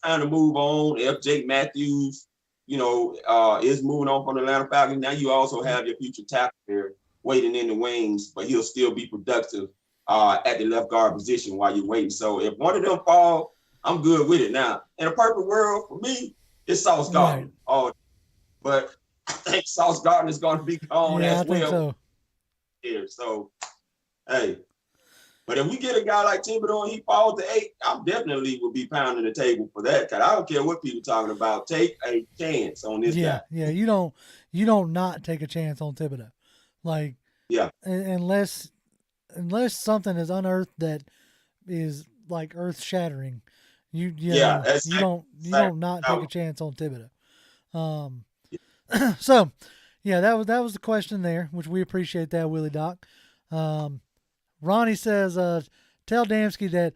Speaker 3: kind of move on. If Jake Matthews, is moving on from the Atlanta Falcons, now you also have your future tackle there waiting in the wings, but he'll still be productive at the left guard position while you're waiting. So if one of them fall, I'm good with it. Now, in a perfect world, for me, it's Sauce Gardner. Right. But I think Sauce Gardner is going to be gone as well.
Speaker 2: So.
Speaker 3: Here, so, hey. But if we get a guy like Thibodeau and he falls to 8, I definitely will be pounding the table for that. Because I don't care what people talking about. Take a chance on this guy.
Speaker 2: Yeah, you don't not take a chance on Thibodeau. Unless something is unearthed that is earth shattering, you don't not take a chance on Thibodeau. So, yeah, that was the question there, which we appreciate that, Willie Doc. Ronnie says, tell Damsky that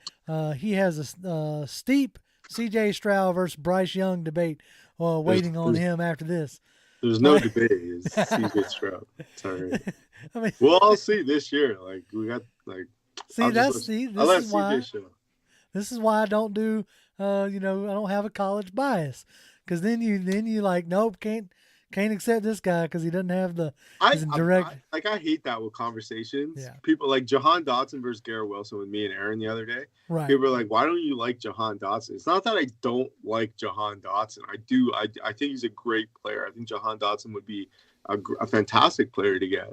Speaker 2: he has a steep C.J. Stroud versus Bryce Young debate waiting on him after this.
Speaker 4: There's no debate. It's C.J. Stroud. Sorry. I mean, we'll all see this year. Like we got like. This
Speaker 2: is why I don't do. I don't have a college bias, because then you like nope can't accept this guy because he doesn't have the direct.
Speaker 4: I hate that with conversations. Yeah. People like Jahan Dotson versus Garrett Wilson with me and Aaron the other day.
Speaker 2: Right.
Speaker 4: People were like, "Why don't you like Jahan Dotson?" It's not that I don't like Jahan Dotson. I do. I think he's a great player. I think Jahan Dotson would be a fantastic player to get.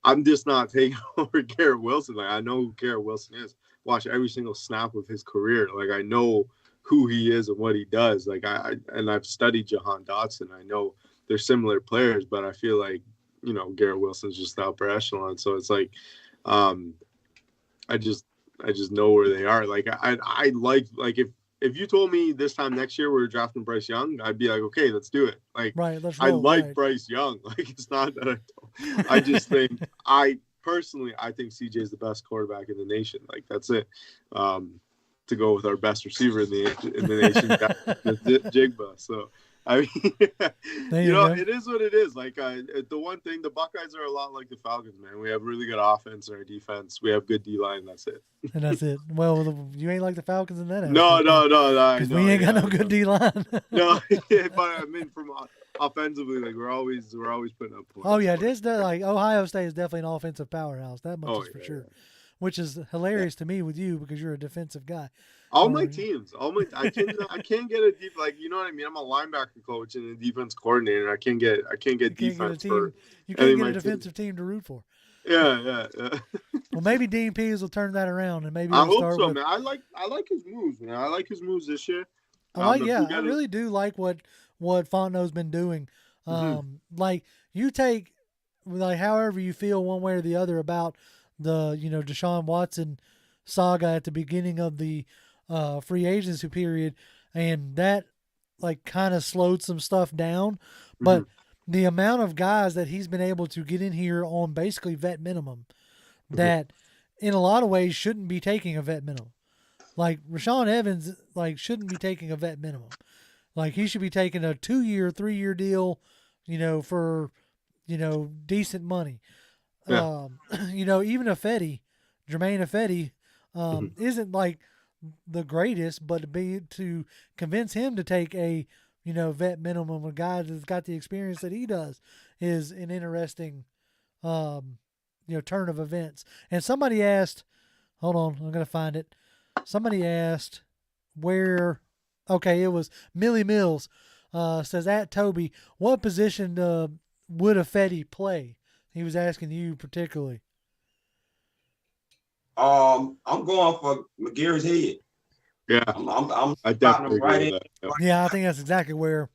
Speaker 4: I'm just not taking over Garrett Wilson. Like I know who Garrett Wilson is. Watch every single snap of his career. Like I know who he is and what he does. Like I've studied Jahan Dotson. I know they're similar players, but I feel like, Garrett Wilson's just the upper echelon. So it's like, I just know where they are. Like I like if you told me this time next year we're drafting Bryce Young, I'd be like, okay, let's do it. Like
Speaker 2: right,
Speaker 4: I like Bryce Young. Like it's not that I don't. I just think I think CJ is the best quarterback in the nation. Like that's it. To go with our best receiver in the nation, Jigba. So I mean, it is what it is. Like the one thing, the Buckeyes are a lot like the Falcons, man. We have really good offense in our defense. We have good D-line. That's it.
Speaker 2: And that's it. Well, you ain't like the Falcons in that.
Speaker 4: No.
Speaker 2: Because we ain't got no good D-line.
Speaker 4: No, but I mean, from offensively, like we're always putting up points.
Speaker 2: Oh yeah, like Ohio State is definitely an offensive powerhouse. That much is for sure. Yeah. Which is hilarious to me with you because you're a defensive guy.
Speaker 4: I can't get a deep, like, you know what I mean? I'm a linebacker coach and a defense coordinator. I can't get defense for
Speaker 2: you can't get a defensive team to root for.
Speaker 4: Yeah.
Speaker 2: Well, maybe Dean Pease will turn that around and maybe
Speaker 4: I hope so, man. I like his moves, man. I like his moves this year.
Speaker 2: I really do like what Fontenot's been doing. Like you take, like, however you feel one way or the other about the Deshaun Watson saga at the beginning of the free agency period, and that like kind of slowed some stuff down, but the amount of guys that he's been able to get in here on basically vet minimum that in a lot of ways shouldn't be taking a vet minimum. Like Rashaan Evans shouldn't be taking a vet minimum. Like he should be taking a 2-year, 3-year deal, for decent money.
Speaker 4: Yeah.
Speaker 2: Even Jermaine Ifedi, isn't like the greatest, but to convince him to take a, vet minimum, a guy that's got the experience that he does, is an interesting, turn of events. And somebody asked, hold on, I'm going to find it. Somebody asked it was Millie Mills, says at Toby, what position would Ifedi play? He was asking you particularly.
Speaker 3: I'm going for McGarry's head.
Speaker 4: Yeah,
Speaker 3: I definitely agree with
Speaker 2: that. Yeah, I think that's exactly where.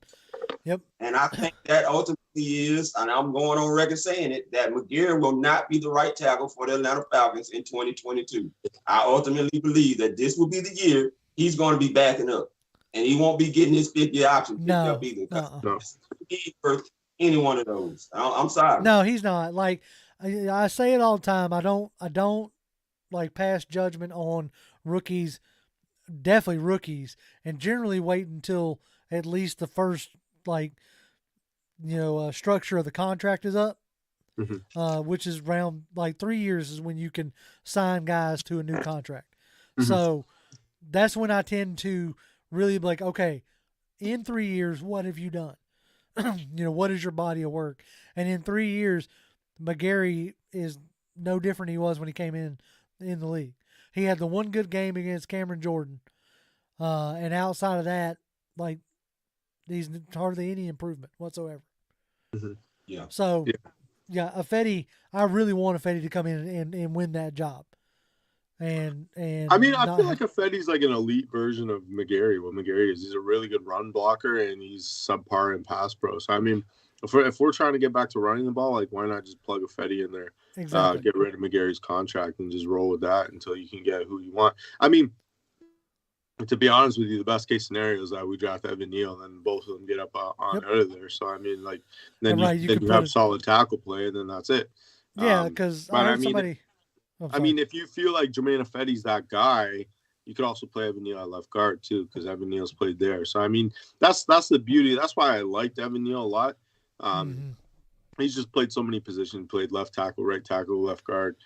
Speaker 2: Yep.
Speaker 3: And I think that ultimately is, and I'm going on record saying it, that McGarry will not be the right tackle for the Atlanta Falcons in 2022. I ultimately believe that this will be the year he's going to be backing up, and he won't be getting his 5th-year option picked up either.
Speaker 4: No.
Speaker 3: For any one of those. I'm sorry.
Speaker 2: No, he's not. Like I say it all the time. I don't like pass judgment on rookies, definitely rookies, and generally wait until at least the first structure of the contract is up, which is around 3 years is when you can sign guys to a new contract. So that's when I tend to really be like, okay, in 3 years, what have you done? What is your body of work? And in 3 years, McGarry is no different than he was when he came in the league. He had the one good game against Cameron Jordan. And outside of that, he's hardly any improvement whatsoever.
Speaker 3: Yeah.
Speaker 2: So, Ifedi, I really want Ifedi to come in and win that job. And
Speaker 4: I mean, I feel like Ifedi's like an elite version of McGarry. What McGarry is, he's a really good run blocker and he's subpar in pass pro. So I mean, if we're trying to get back to running the ball, why not just plug Ifedi in there,
Speaker 2: exactly.
Speaker 4: Get rid of McGarry's contract and just roll with that until you can get who you want. I mean, to be honest with you, the best case scenario is that we draft Evan Neal and both of them get up on out of there. So I mean, then you have solid tackle play and then that's it.
Speaker 2: Yeah, because I heard somebody. Oh,
Speaker 6: I mean, if you feel like Jermaine Ifedi's that guy, you could also play Evan Neal at left guard too, because Evan Neal's played there. So I mean, that's the beauty. That's why I liked Evan Neal a lot. He's just played so many positions. Played left tackle, right tackle, left guard.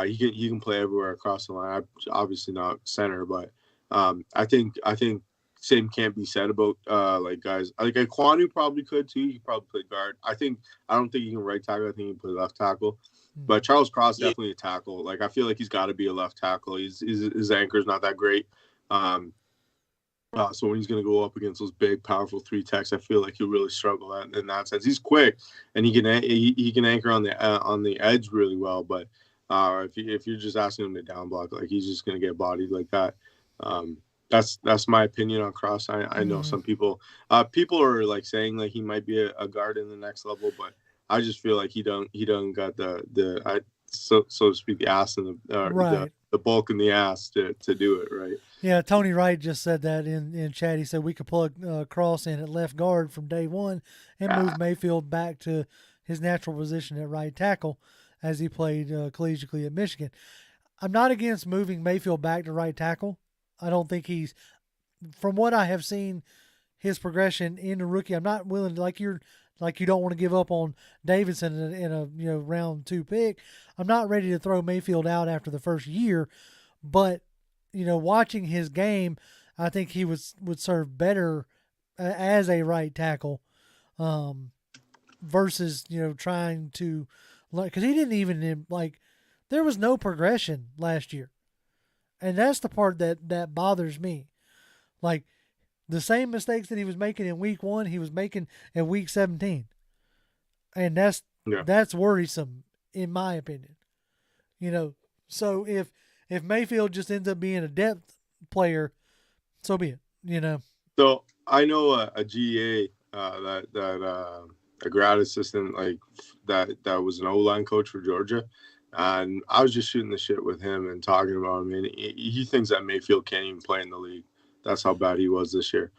Speaker 6: He can play everywhere across the line. Obviously not center, but I think same can't be said about like guys like Kwanu probably could too. He could probably play guard. I don't think he can right tackle. I think he can play left tackle. But Charles Cross definitely a tackle. Like I feel like he's got to be a left tackle. His anchor's not that great. So when he's going to go up against those big, powerful 3-techs, I feel like he'll really struggle in that sense. He's quick and he can anchor on the edge really well. But if you're just asking him to down block, like he's just going to get bodied like that. That's my opinion on Cross. I know some people are like saying like he might be a guard in the next level, but I just feel like he don't got so to speak the ass and the bulk in the ass to do it right.
Speaker 2: Yeah, Tony Wright just said that in chat. He said we could plug Cross in at left guard from day one and move Mayfield back to his natural position at right tackle as he played collegiately at Michigan. I'm not against moving Mayfield back to right tackle. I don't think he's, from what I have seen, his progression in the rookie. I'm not willing to, like you don't want to give up on Davidson in a round 2 pick. I'm not ready to throw Mayfield out after the first year, but watching his game, I think he would serve better as a right tackle versus trying to, because he didn't even there was no progression last year, and that's the part that bothers me. Like, the same mistakes that he was making in week 1, he was making in week 17. And that's worrisome, in my opinion. So if Mayfield just ends up being a depth player, so be it,
Speaker 6: So I know a GA that a grad assistant that was an O-line coach for Georgia. And I was just shooting the shit with him and talking about him. And he thinks that Mayfield can't even play in the league. That's how bad he was this year.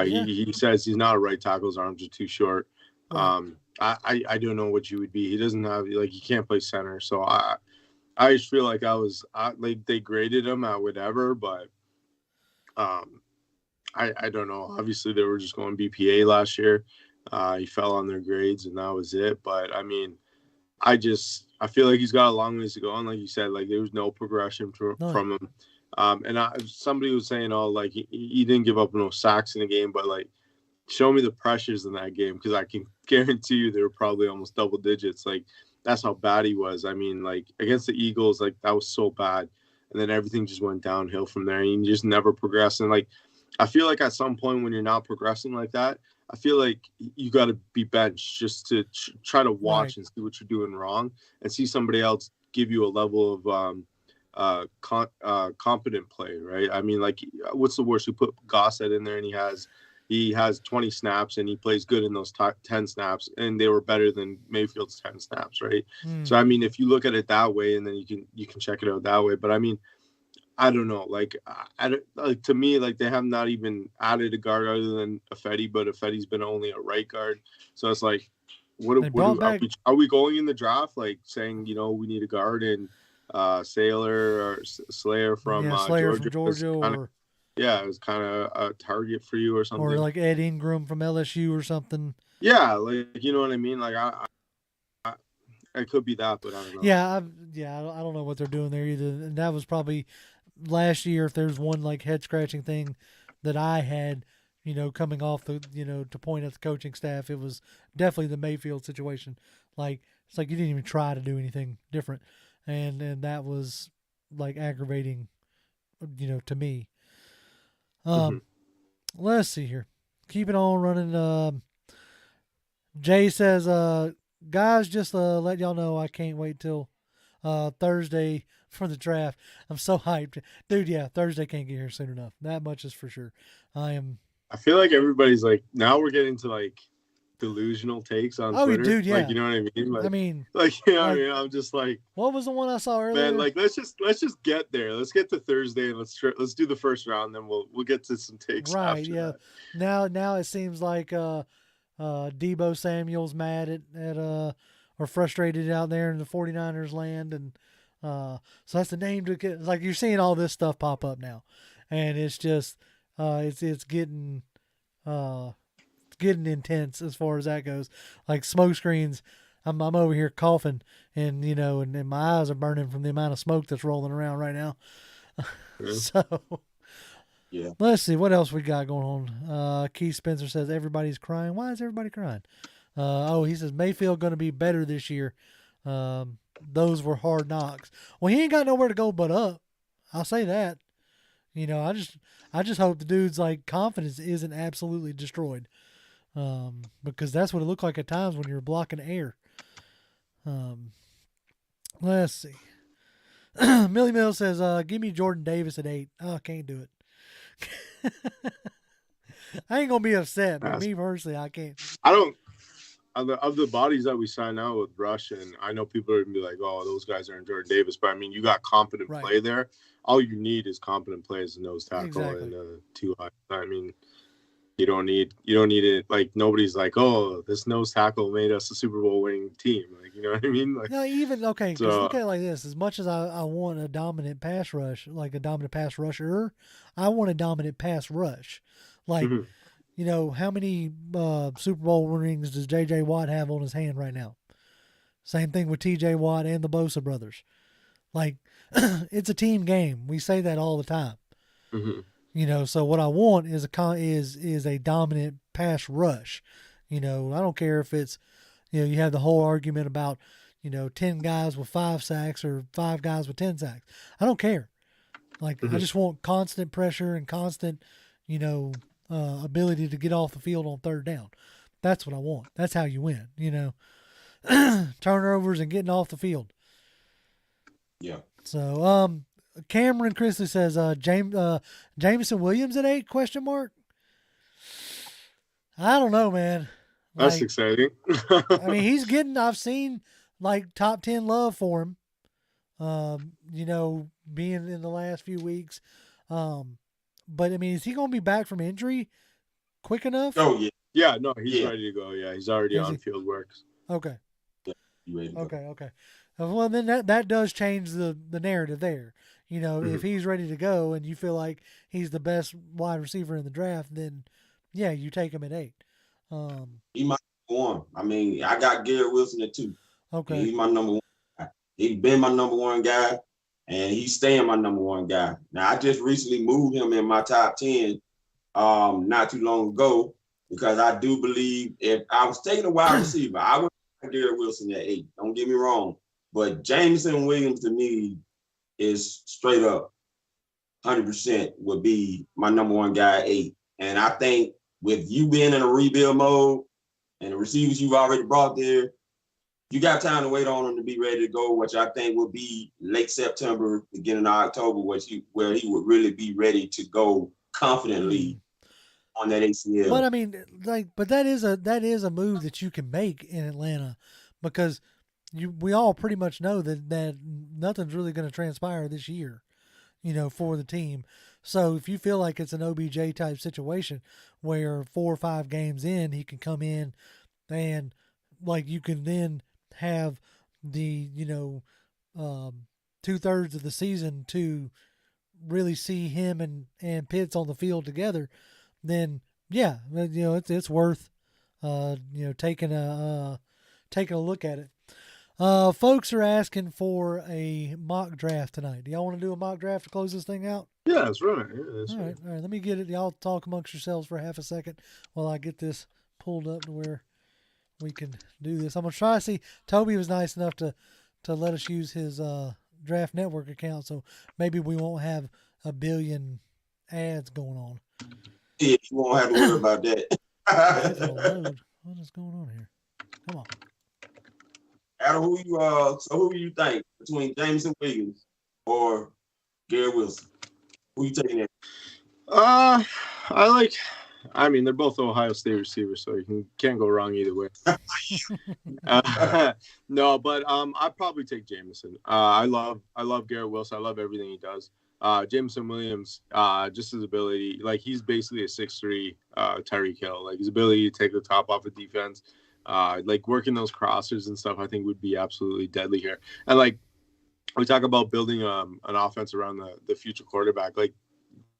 Speaker 6: He says he's not a right tackle. His arms are too short. Right. I don't know what you would be. He doesn't have, he can't play center. So I just feel like they graded him at whatever, but I don't know. Obviously, they were just going BPA last year. He fell on their grades, and that was it. But, I mean, I feel like he's got a long ways to go. And like you said, there was no progression from him. And somebody was saying, he didn't give up no sacks in the game, but show me the pressures in that game, because I can guarantee you they were probably almost double digits. That's how bad he was. I mean, against the Eagles, that was so bad, and then everything just went downhill from there. And you just never progressed. And I feel like at some point when you're not progressing like that, I feel like you got to be benched just to try to watch and see what you're doing wrong, and see somebody else give you a level of competent play, right? I mean, what's the worst? You put Gossett in there and he has 20 snaps and he plays good in those 10 snaps, and they were better than Mayfield's 10 snaps, right? So I mean, if you look at it that way, and then you can check it out that way. But I mean, I don't know. To me, they have not even added a guard other than Ifedi, but Ifedi's been only a right guard. So it's are we going in the draft saying we need a guard and Sailor or Slayer from Georgia? It was kind of a target for you or something.
Speaker 2: Or Ed Ingram from LSU or something.
Speaker 6: Yeah, you know what I mean? It could be that, but I don't know.
Speaker 2: I don't know what they're doing there either. And that was probably last year, if there's one head-scratching thing that I had, coming off the, to point at the coaching staff, it was definitely the Mayfield situation. It's you didn't even try to do anything different. And that was aggravating, to me. Let's see here. Keep it on running. Jay says, guys, just let y'all know I can't wait till Thursday for the draft. I'm so hyped. Dude, yeah, Thursday can't get here soon enough. That much is for sure. I
Speaker 6: feel like everybody's now we're getting to delusional takes on Twitter.
Speaker 2: Dude, yeah.
Speaker 6: You know what I mean? I'm just
Speaker 2: what was the one I saw earlier?
Speaker 6: Man, let's just get there. Let's get to Thursday and let's do the first round, then we'll get to some takes.
Speaker 2: Right,
Speaker 6: after
Speaker 2: yeah.
Speaker 6: That.
Speaker 2: Now it seems like Deebo Samuel's mad at or frustrated out there in the 49ers land, and So that's the name to get. Like you're seeing all this stuff pop up now, and it's just it's getting intense as far as that goes. Like smoke screens, I'm over here coughing, and and my eyes are burning from the amount of smoke that's rolling around right now. So
Speaker 3: yeah,
Speaker 2: let's see what else we got going on. Keith Spencer says everybody's crying. Why is everybody crying? He says Mayfield going to be better this year. Those were hard knocks. Well, he ain't got nowhere to go but up. I'll say that. I just hope the dude's like confidence isn't absolutely destroyed. Because that's what it looked like at times when you were blocking air. Let's see. Millie Mill says, give me Jordan Davis at 8. Oh, I can't do it. I ain't gonna be upset, but me personally, I can't.
Speaker 6: I don't. Of the bodies that we sign out with Rush, and I know people are going to be like, oh, those guys aren't Jordan Davis. But, I mean, you got competent play there. All you need is competent play as a nose tackle and 2 high. I mean, you don't need it. Like, nobody's like, oh, this nose tackle made us a Super Bowl winning team. Like, you know what I mean? Like,
Speaker 2: because look at it like this. As much as I want a dominant pass rush, like a dominant pass rusher, I want a dominant pass rush. Like, how many Super Bowl rings does J.J. Watt have on his hand right now? Same thing with T.J. Watt and the Bosa brothers. Like, it's a team game. We say that all the time. So what I want is a dominant pass rush. I don't care if it's, you have the whole argument about, 10 guys with 5 sacks or 5 guys with 10 sacks. I don't care. Like, I just want constant pressure and constant, ability to get off the field on third down. That's what I want. That's how you win, turnovers and getting off the field.
Speaker 3: Yeah.
Speaker 2: So, Cameron Chrisley says, Jameson Williams at 8, question mark. I don't know, man.
Speaker 6: That's exciting.
Speaker 2: I mean, I've seen like top 10 love for him, being in the last few weeks. But I mean, is he going to be back from injury quick enough?
Speaker 3: Oh yeah.
Speaker 6: Yeah, no, he's ready to go. Yeah, he's already on field works.
Speaker 2: Okay.
Speaker 3: Yeah, you ready to go.
Speaker 2: Okay. Well, then that does change the narrative there. If he's ready to go and you feel like he's the best wide receiver in the draft, then yeah, you take him at 8.
Speaker 3: He might be one. I mean, I got Garrett Wilson at 2.
Speaker 2: Okay.
Speaker 3: He's my number 1 guy. He's been my number 1 guy, and he's staying my number 1 guy. Now, I just recently moved him in my top 10 not too long ago because I do believe if I was taking a wide receiver, I would have Garrett Wilson at 8. Don't get me wrong. But Jameson Williams, to me, is straight up 100% would be my number 1 guy at 8. And I think with you being in a rebuild mode and the receivers you've already brought there, you got time to wait on him to be ready to go, which I think will be late September, beginning of October, where he would really be ready to go confidently on that ACL.
Speaker 2: But I mean, that is a move that you can make in Atlanta because we all pretty much know that nothing's really going to transpire this year, for the team. So if you feel like it's an OBJ type situation where 4 or 5 games in, he can come in and like you can then have the, 2/3 of the season to really see him and Pitts on the field together, then yeah, it's worth, taking a look at it. Folks are asking for a mock draft tonight. Do y'all want to do a mock draft to close this thing out?
Speaker 6: Yeah, that's right.
Speaker 2: All right. Let me get it. Y'all talk amongst yourselves for half a second while I get this pulled up to where we can do this. I'm gonna try to see. Toby was nice enough to let us use his Draft Network account, so maybe we won't have a billion ads going on.
Speaker 3: Yeah, you won't have to worry about that.
Speaker 2: What is going on here? Come on.
Speaker 3: Adam, who do you think between Jameson Williams or Garrett Wilson? Who you taking in?
Speaker 6: I mean, they're both Ohio State receivers, so you can't go wrong either way. No, but I'd probably take Jameson. I love Garrett Wilson. I love everything he does. Jameson Williams, just his ability, like he's basically a 6'3" Tyreek Hill. Like his ability to take the top off of defense, like working those crossers and stuff, I think would be absolutely deadly here. And like we talk about building an offense around the future quarterback. Like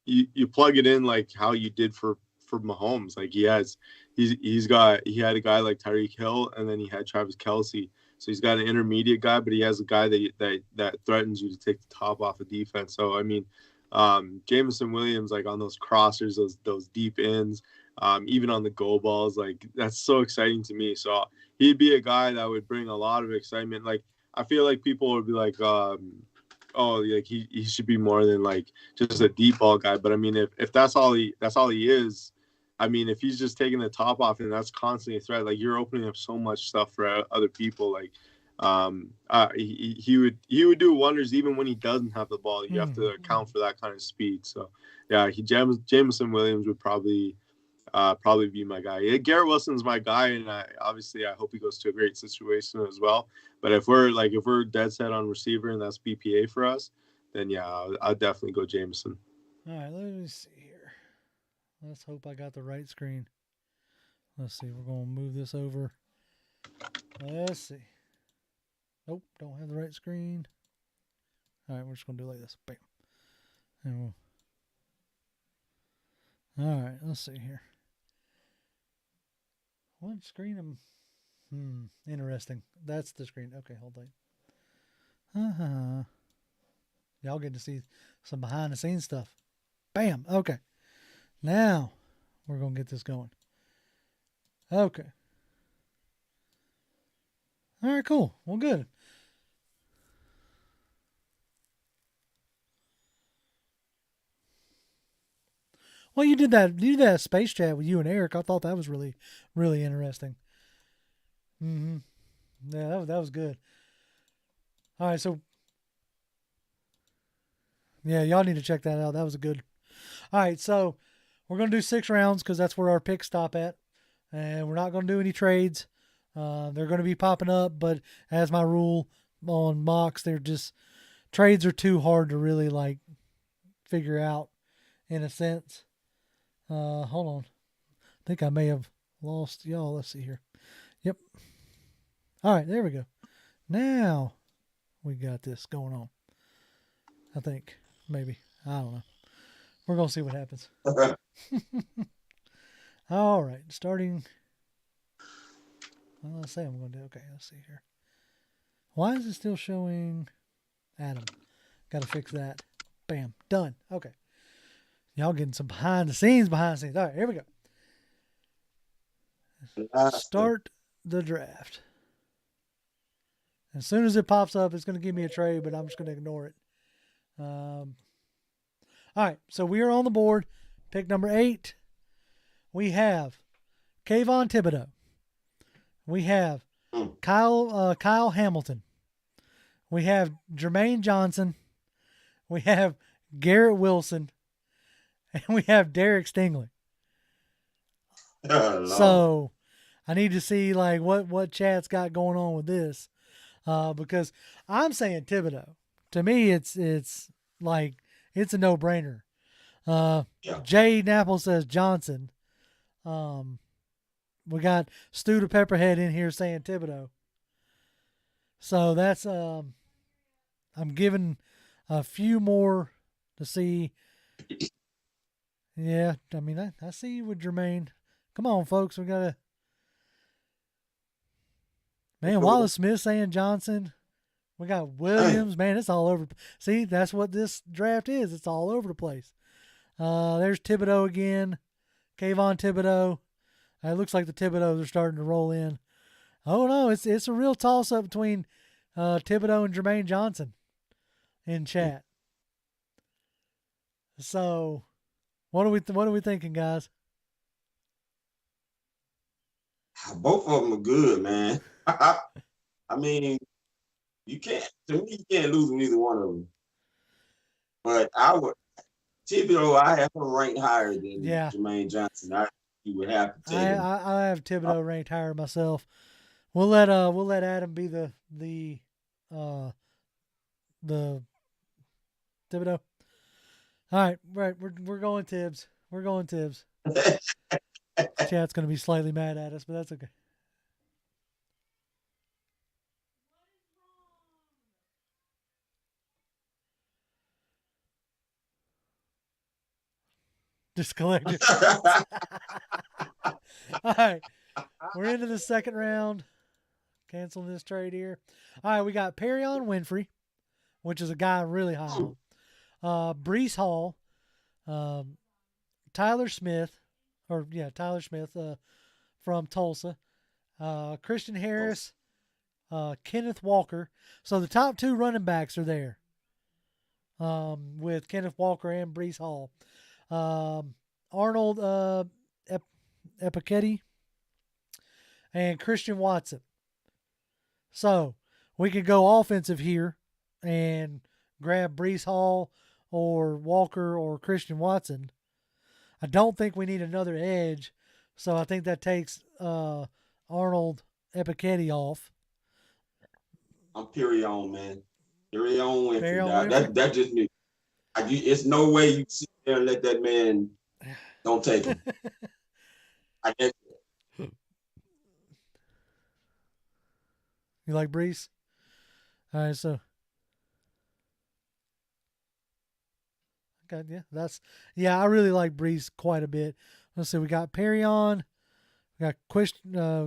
Speaker 6: you plug it in like how you did for Mahomes. Like he had a guy like Tyreek Hill, and then he had Travis Kelce. So he's got an intermediate guy, but he has a guy that threatens you to take the top off of defense. So I mean, Jameson Williams, like on those crossers, those deep ends, even on the go balls, like that's so exciting to me. So he'd be a guy that would bring a lot of excitement. Like I feel like people would be like, oh, like he should be more than like just a deep ball guy. But I mean, if that's all he is, I mean, if he's just taking the top off and that's constantly a threat, like you're opening up so much stuff for other people. Like he would do wonders even when he doesn't have the ball. You have to account for that kind of speed. So yeah, Jameson Williams would probably be my guy. Yeah, Garrett Wilson's my guy, and I hope he goes to a great situation as well. But if we're dead set on receiver and that's BPA for us, then yeah, I'll definitely go Jameson.
Speaker 2: All right, let me see here. Let's hope I got the right screen. Let's see. We're going to move this over. Let's see. Nope, don't have the right screen. All right, we're just going to do it like this. Bam. And all right, let's see here. What screen am... interesting. That's the screen. Okay, hold on. Y'all get to see some behind-the-scenes stuff. Bam. Okay. Now, we're going to get this going. Okay. All right, cool. Well, good. Well, you did that space chat with you and Eric. I thought that was really, really interesting. Yeah, that was good. All right, so yeah, y'all need to check that out. That was a good. All right, so we're going to do 6 rounds because that's where our picks stop at. And we're not going to do any trades. They're going to be popping up, but as my rule on mocks, trades are too hard to really like figure out in a sense. Hold on. I think I may have lost y'all. Let's see here. Yep. All right, there we go. Now we got this going on. I think maybe. I don't know. We're going to see what happens. All right, starting. Well, let's say I'm going to do. Okay, let's see here. Why is it still showing Adam? Got to fix that. Bam, done. Okay. Y'all getting some behind the scenes. All right, here we go. Start the draft. As soon as it pops up, it's going to give me a trade, but I'm just going to ignore it. All right, so we are on the board. Pick number 8. We have Kayvon Thibodeau. We have Kyle Hamilton. We have Jermaine Johnson. We have Garrett Wilson. And we have Derek Stingley. So I need to see like what Chad's got going on with this. Because I'm saying Thibodeau. To me, it's like it's a no-brainer. Jay Napple says Johnson. We got Stu the Pepperhead in here saying Thibodeau. So that's I'm giving a few more to see. Yeah, I mean I see you with Jermaine. Come on, folks, we gotta. Man, Wallace Smith saying Johnson. We got Williams. Man, it's all over. See, that's what this draft is. It's all over the place. There's Thibodeau again. Kayvon Thibodeau. It looks like the Thibodeaus are starting to roll in. Oh no, it's a real toss up between Thibodeau and Jermaine Johnson in chat. So, what are we thinking, guys?
Speaker 3: Both of them are good, man. I mean, you can't lose with either one of them. But Thibodeau, I have him ranked higher than Jermaine Johnson. You would have to take him.
Speaker 2: I have Thibodeau ranked higher myself. We'll let Adam be the Thibodeau. All right, we're going Tibbs. We're going Tibbs. Chat's going to be slightly mad at us, but that's okay. Just collecting. All right. We're into the second round. Canceling this trade here. All right, we got Perion Winfrey, which is a guy really high on. Brees Hall, Tyler Smith from Tulsa, Christian Harris, Kenneth Walker. So the top 2 running backs are there, with Kenneth Walker and Brees Hall. Arnold Epiketti and Christian Watson. So we could go offensive here and grab Brees Hall or Walker or Christian Watson. I don't think we need another edge, so I think that takes Arnold Epiketti off.
Speaker 3: I'm Perion, man. Perion Winfrey. That just me. It's no way you sit there and let that man don't take him. I guess.
Speaker 2: You like Brees? All right, so. Okay, I really like Brees quite a bit. Let's see, we got Perion, we got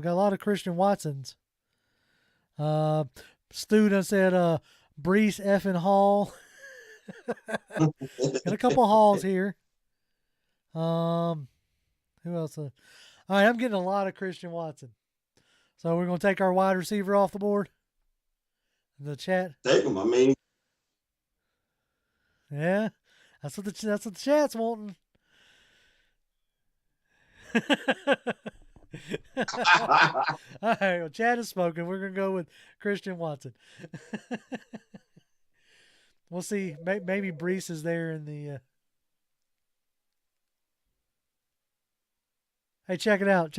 Speaker 2: a lot of Christian Watsons. Stu done said Brees effing Hall. Got a couple Halls here. Who else? All right, I'm getting a lot of Christian Watson. So we're going to take our wide receiver off the board. The chat.
Speaker 3: Take him, I mean.
Speaker 2: Yeah, that's what the chat's wanting. All right, well, Chad has spoken. We're going to go with Christian Watson. We'll see. Maybe Brees is there in the... Hey, check it out.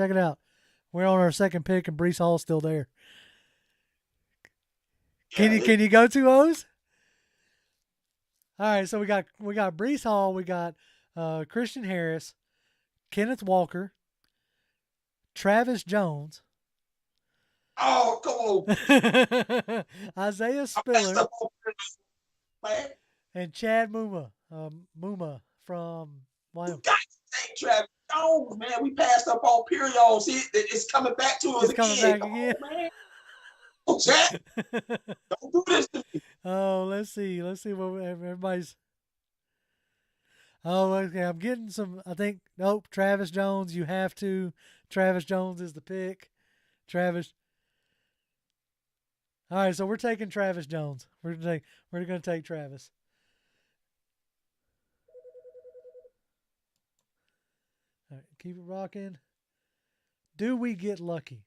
Speaker 2: We're on our second pick, and Brees Hall's still there. Can you go 2 O's? All right, so we got Brees Hall, we got Christian Harris, Kenneth Walker, Travis Jones.
Speaker 3: Oh, come on.
Speaker 2: Isaiah Spiller. And Chad Muma. Muma from Wyoming.
Speaker 3: You got to take Travis Jones, man. We passed up on Perion. See, it's coming back to us
Speaker 2: again. Coming back again.
Speaker 3: On, man. Oh, Chad. Don't do this to me.
Speaker 2: Oh, let's see what everybody's. Oh, okay. I'm getting some. I think Travis Jones. You have to. Travis Jones is the pick. Travis. All right, so we're taking Travis Jones. We're gonna take Travis. All right, keep it rocking. Do we get lucky?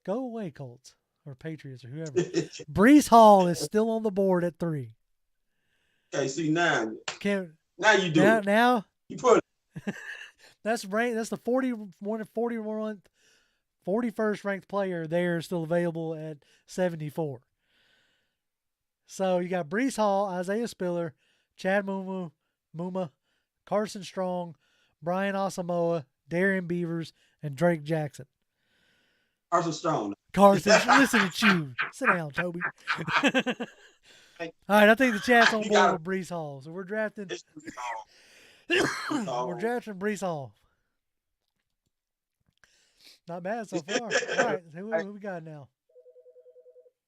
Speaker 2: Go away, Colts or Patriots or whoever. Brees Hall is still on the board at 3.
Speaker 3: Okay, see now you do it.
Speaker 2: Now
Speaker 3: you put
Speaker 2: it. That's ranked. That's the 41st ranked player there, still available at 74. So you got Brees Hall, Isaiah Spiller, Chad Muma, Carson Strong, Brian Asamoah, Darian Beavers, and Drake Jackson.
Speaker 3: Carson Strong.
Speaker 2: Listen to you. Sit down, Toby. All right, I think the chat's on board with Brees Hall. So we're drafting. We're drafting Brees Hall. Not bad so far. All right, who we got now?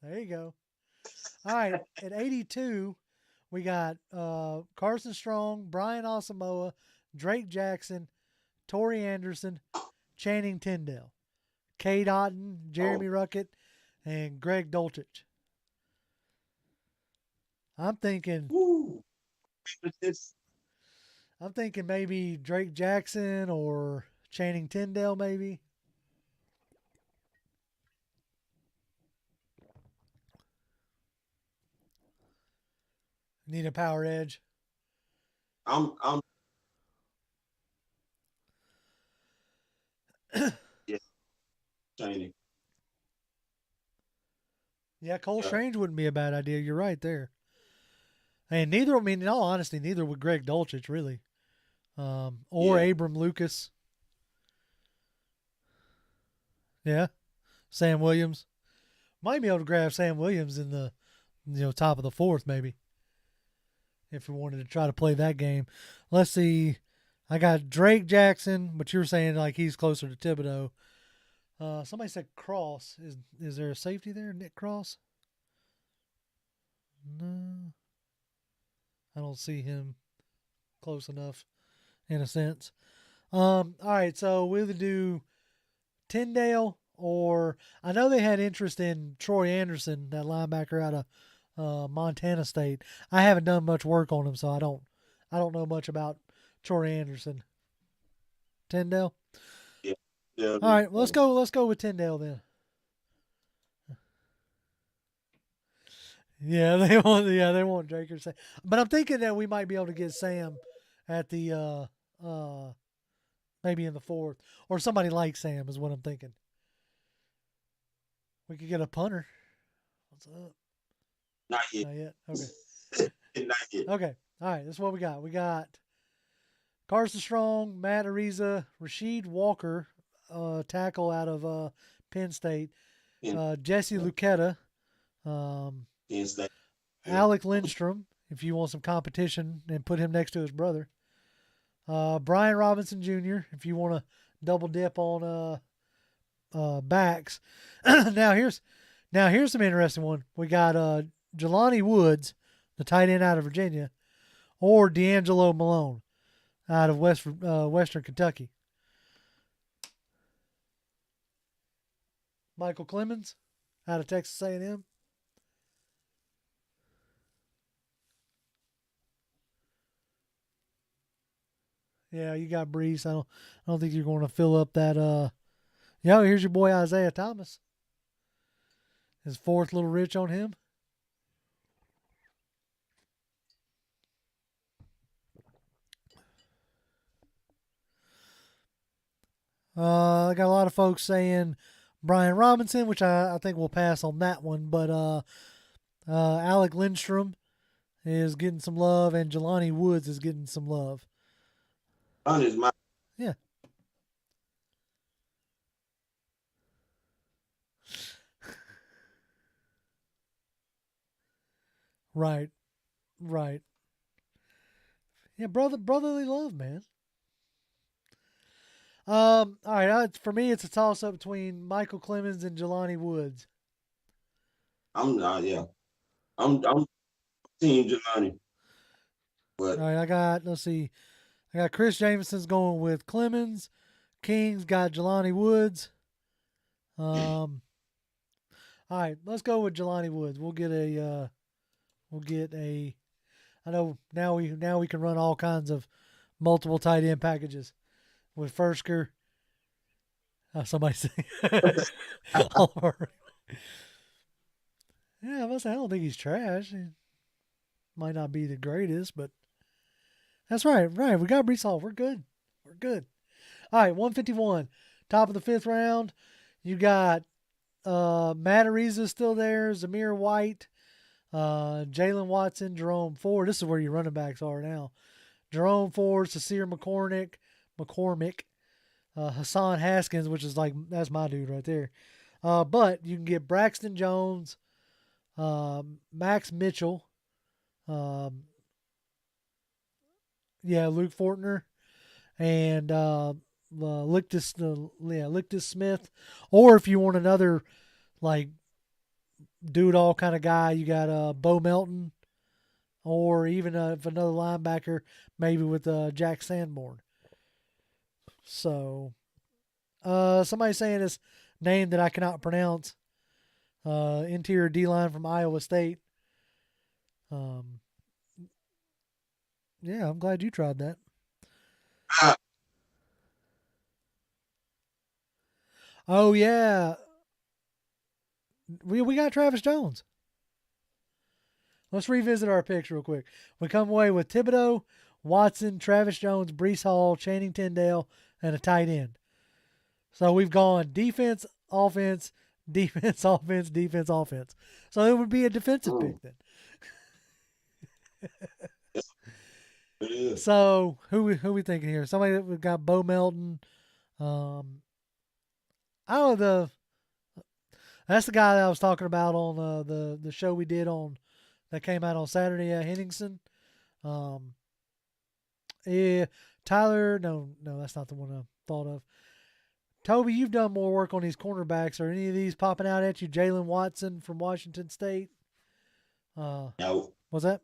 Speaker 2: There you go. All right, at 82, we got Carson Strong, Brian Asamoah, Drake Jackson, Torrey Anderson, Channing Tyndall, Cade Otton, Jeremy Ruckett, and Greg Dulcich. I'm thinking maybe Drake Jackson or Channing Tyndall, maybe. Need a power edge.
Speaker 3: I'm yeah. Channing.
Speaker 2: Yeah, Cole Strange wouldn't be a bad idea. You're right there. And in all honesty, neither would Greg Dulcich, really. Or Abram Lucas. Yeah. Sam Williams. Might be able to grab Sam Williams in the top of the 4th, maybe. if we wanted to try to play that game. Let's see. I got Drake Jackson, but you're saying like he's closer to Thibodeau. Somebody said Cross. Is there a safety there? Nick Cross? No. I don't see him close enough in a sense. All right, so we'll either do Tyndale or I know they had interest in Troy Anderson, that linebacker out of Montana State. I haven't done much work on him, so I don't know much about Troy Anderson. Tyndale?
Speaker 3: Yeah.
Speaker 2: All right, well, let's go with Tyndale then. Yeah, they want Drake or Sam. But I'm thinking that we might be able to get Sam at the maybe in the 4th. Or somebody like Sam is what I'm thinking. We could get a punter. What's up?
Speaker 3: Not yet.
Speaker 2: Not yet? Okay.
Speaker 3: Not yet.
Speaker 2: Okay. All right, this is what we got. We got Carson Strong, Matt Ariza, Rasheed Walker, tackle out of Penn State, Jesse Lucetta,
Speaker 3: Penn State.
Speaker 2: Alec Lindstrom, if you want some competition and put him next to his brother. Brian Robinson Jr., if you want to double dip on backs. Now here's some interesting one. We got Jelani Woods, the tight end out of Virginia, or D'Angelo Malone out of Western Kentucky. Michael Clemens out of Texas A&M. Yeah, you got Brees. I don't think you're going to fill up that. Yeah, here's your boy Isaiah Thomas. His 4th little rich on him. I got a lot of folks saying Brian Robinson, which I think we'll pass on that one. But Alec Lindstrom is getting some love, and Jelani Woods is getting some love. Yeah. Right. Yeah, brotherly love, man. All right. For me, it's a toss up between Michael Clemens and Jelani Woods.
Speaker 3: I'm team Jelani. But
Speaker 2: all right, let's see. I got Chris Jameson's going with Clemens. King's got Jelani Woods. All right, let's go with Jelani Woods. We'll get a I know now we can run all kinds of multiple tight end packages with Fersker. Somebody say yeah, I don't think he's trash. He might not be the greatest, but that's right. We got Brees Hall. We're good. All right, 151. Top of the 5th round. You got Matt Ariza still there, Zamir White, Jalen Watson, Jerome Ford. This is where your running backs are now. Jerome Ford, Sasir McCormick, Hassan Haskins, which is that's my dude right there. But you can get Braxton Jones, Max Mitchell, Luke Fortner, and Lictus Smith. Or if you want another do-it-all kind of guy, you got Bo Melton, or even if another linebacker, maybe with Jack Sanborn. So, somebody saying this name that I cannot pronounce, interior D-line from Iowa State. Yeah, I'm glad you tried that. Oh, yeah. We got Travis Jones. Let's revisit our picks real quick. We come away with Thibodeau, Watson, Travis Jones, Brees Hall, Channing Tyndale, and a tight end. So we've gone defense, offense, defense, offense, defense, offense. So it would be a defensive pick then. So who we thinking here? Somebody that we've got Bo Melton. That's the guy that I was talking about on the show we did on that came out on Saturday at Henningsen. Yeah, Tyler, no, that's not the one I thought of. Toby, you've done more work on these cornerbacks. Are any of these popping out at you? Jalen Watson from Washington State.
Speaker 3: No.
Speaker 2: Was that?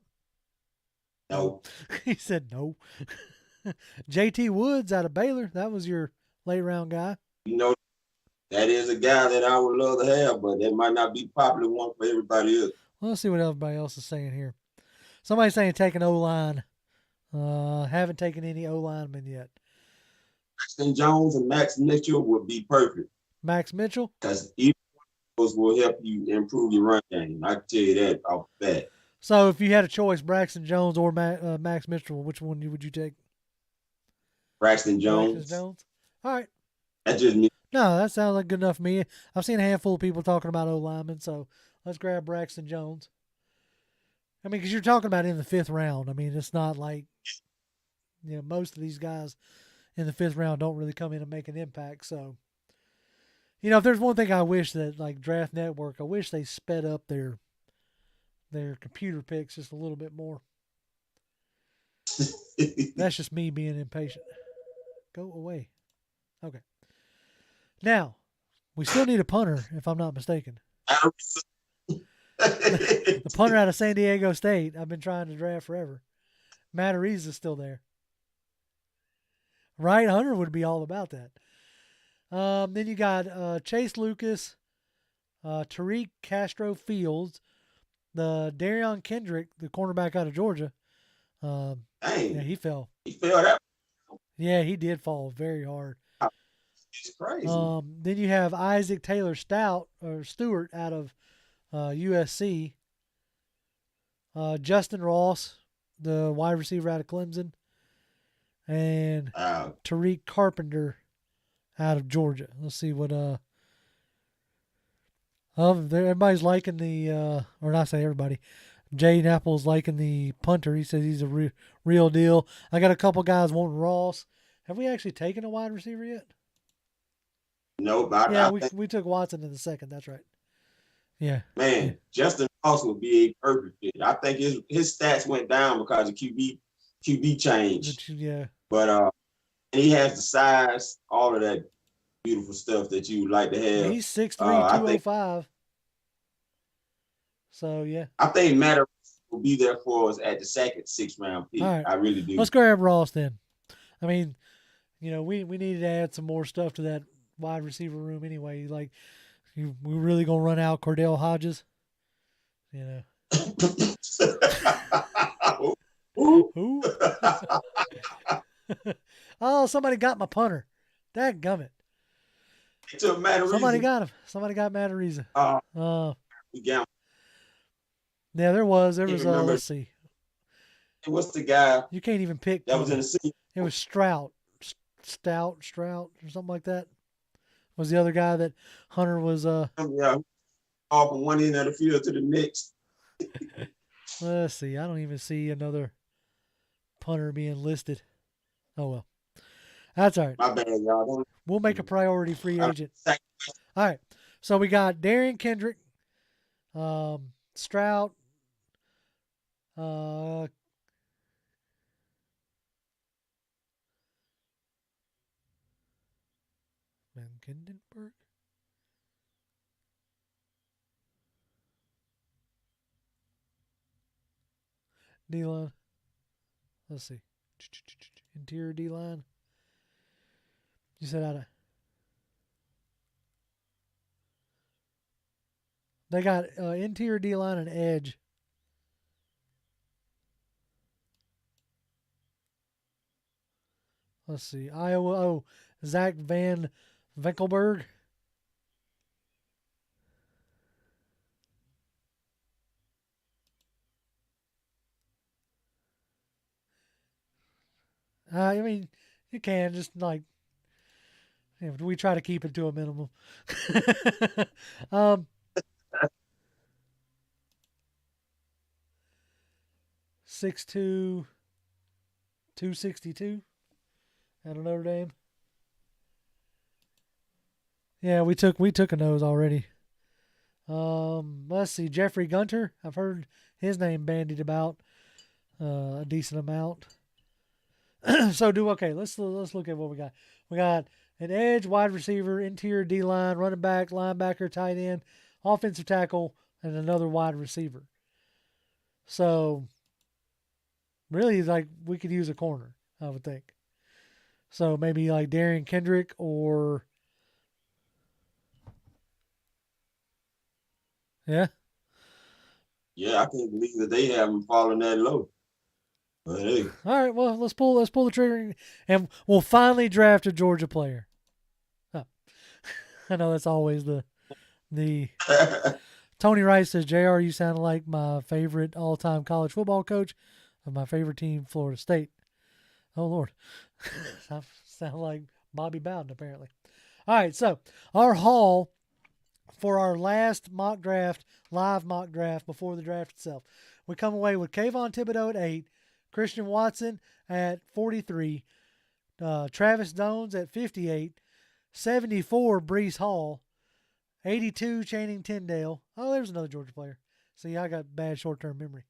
Speaker 3: No.
Speaker 2: He said no. JT Woods out of Baylor. That was your late round guy.
Speaker 3: You know, that is a guy that I would love to have, but that might not be popular one for everybody else.
Speaker 2: Well, let's see what everybody else is saying here. Somebody's saying take an O-line. Haven't taken any O-linemen yet.
Speaker 3: Braxton Jones and Max Mitchell would be perfect.
Speaker 2: Max Mitchell?
Speaker 3: Because either one of those will help you improve your run game. I can tell you that off the bat.
Speaker 2: So if you had a choice, Braxton Jones or Max Mitchell, which one would you take?
Speaker 3: Braxton Jones.
Speaker 2: Braxton Jones? All right.
Speaker 3: That's just me.
Speaker 2: No, that sounds like good enough for me. I've seen a handful of people talking about O-linemen, so let's grab Braxton Jones. I mean, because you're talking about in the 5th round. I mean, it's not like, most of these guys in the 5th round don't really come in and make an impact. So, if there's one thing I wish that, like Draft Network, I wish they sped up their computer picks just a little bit more. That's just me being impatient. Go away. Okay. Now, we still need a punter, if I'm not mistaken. The punter out of San Diego State, I've been trying to draft forever. Matt Ariza is still there. Right? Hunter would be all about that. Then you got Chase Lucas, Tariq Castro Fields, the Darion Kendrick, the cornerback out of Georgia.
Speaker 3: Dang.
Speaker 2: Yeah, he fell.
Speaker 3: He fell that.
Speaker 2: Yeah, he did fall very hard.
Speaker 3: It's crazy.
Speaker 2: Then you have Isaac Taylor Stewart out of USC. Justin Ross, the wide receiver out of Clemson. And Tariq Carpenter out of Georgia. Let's see what everybody's liking the or not say everybody. Jay Apple's liking the punter. He says he's a real deal. I got a couple guys wanting Ross. Have we actually taken a wide receiver yet?
Speaker 3: No,
Speaker 2: we took Watson in the 2nd. That's right. Yeah.
Speaker 3: Man,
Speaker 2: yeah.
Speaker 3: Justin Ross would be a perfect fit. I think his stats went down because of QB change.
Speaker 2: Yeah.
Speaker 3: But he has the size, all of that beautiful stuff that you would like to have.
Speaker 2: Yeah, he's 6'3", 205. So yeah.
Speaker 3: I think Matt will be there for us at the 2nd 6th round pick.
Speaker 2: Right.
Speaker 3: I really do.
Speaker 2: Let's grab Ross then. I mean, we needed to add some more stuff to that wide receiver room anyway. Like, we really gonna run out Cordell Hodges? Who? Oh, somebody got my punter. Dadgummit. Somebody got him. Somebody got Matt Ariza.
Speaker 3: Yeah,
Speaker 2: there was. Let's see.
Speaker 3: What's the guy?
Speaker 2: You can't even pick.
Speaker 3: That was in the scene.
Speaker 2: It was Strout or something like that. Was the other guy that Hunter was
Speaker 3: Yeah, off from one end of the field to the next.
Speaker 2: Let's see. I don't even see another punter being listed. Oh well. That's all right.
Speaker 3: My bad, y'all.
Speaker 2: We'll make a priority free agent. All right. So we got Darion Kendrick, Strout, Van Kindenberg. D-line. Let's see. Interior D-line. You said out of. They got interior D-line and edge. Let's see. Iowa. Oh, Zach Van Winkelberg. I mean, you can just like. We try to keep it to a minimum. 6'2", 262 out of Notre Dame. Yeah, we took a nose already. Let's see, Jeffrey Gunter. I've heard his name bandied about. a decent amount. Let's look at what we got. We got an edge, wide receiver, interior D-line, running back, linebacker, tight end, offensive tackle, and another wide receiver. So really, like, we could use a corner, I would think. So maybe like Darian Kendrick or yeah.
Speaker 3: Yeah, I can't believe that they haven't fallen that low. But hey.
Speaker 2: All right, well, let's pull the trigger, and we'll finally draft a Georgia player. Oh. I know that's always the Tony Rice says, JR, you sound like my favorite all-time college football coach of my favorite team, Florida State. Oh, Lord. I sound like Bobby Bowden, apparently. All right, so our haul for our last live mock draft before the draft itself. We come away with Kayvon Thibodeau at 8, Christian Watson at 43, Travis Jones at 58, 74 Breece Hall, 82 Channing Tindale. Oh, there's another Georgia player. See, I got bad short-term memory.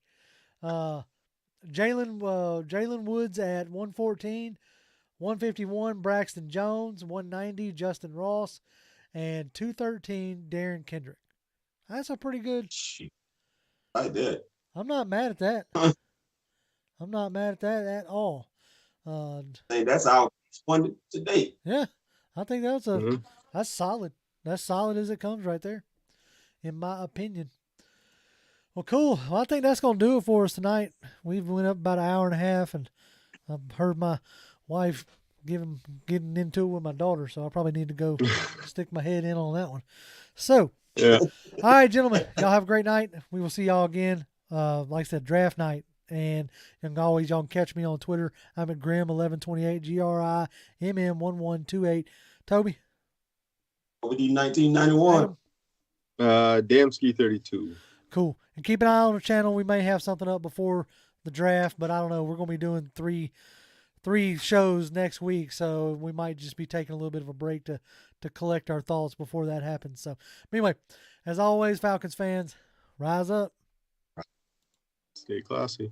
Speaker 2: Jalen Woods at 114, 151 Braxton Jones, 190 Justin Ross, and 213 Darren Kendrick. That's a pretty good.
Speaker 3: I did.
Speaker 2: I'm not mad at that. I'm not mad at that at all.
Speaker 3: Hey, that's our one to date.
Speaker 2: Yeah, I think that's that's solid. That's solid as it comes right there, in my opinion. Well, cool. Well, I think that's going to do it for us tonight. We've went up about an hour and a half, and I've heard my wife getting into it with my daughter, so I probably need to go stick my head in on that one. So,
Speaker 6: yeah.
Speaker 2: All right, gentlemen, y'all have a great night. We will see y'all again. Like I said, draft night. And y'all can catch me on Twitter. I'm at Grim1128, GRIMM1128. Toby?
Speaker 3: OBD 1991.
Speaker 6: Damski 32.
Speaker 2: Cool. And keep an eye on the channel. We may have something up before the draft, but I don't know. We're going to be doing three shows next week, so we might just be taking a little bit of a break to collect our thoughts before that happens. So, anyway, as always, Falcons fans, rise up.
Speaker 6: Stay classy.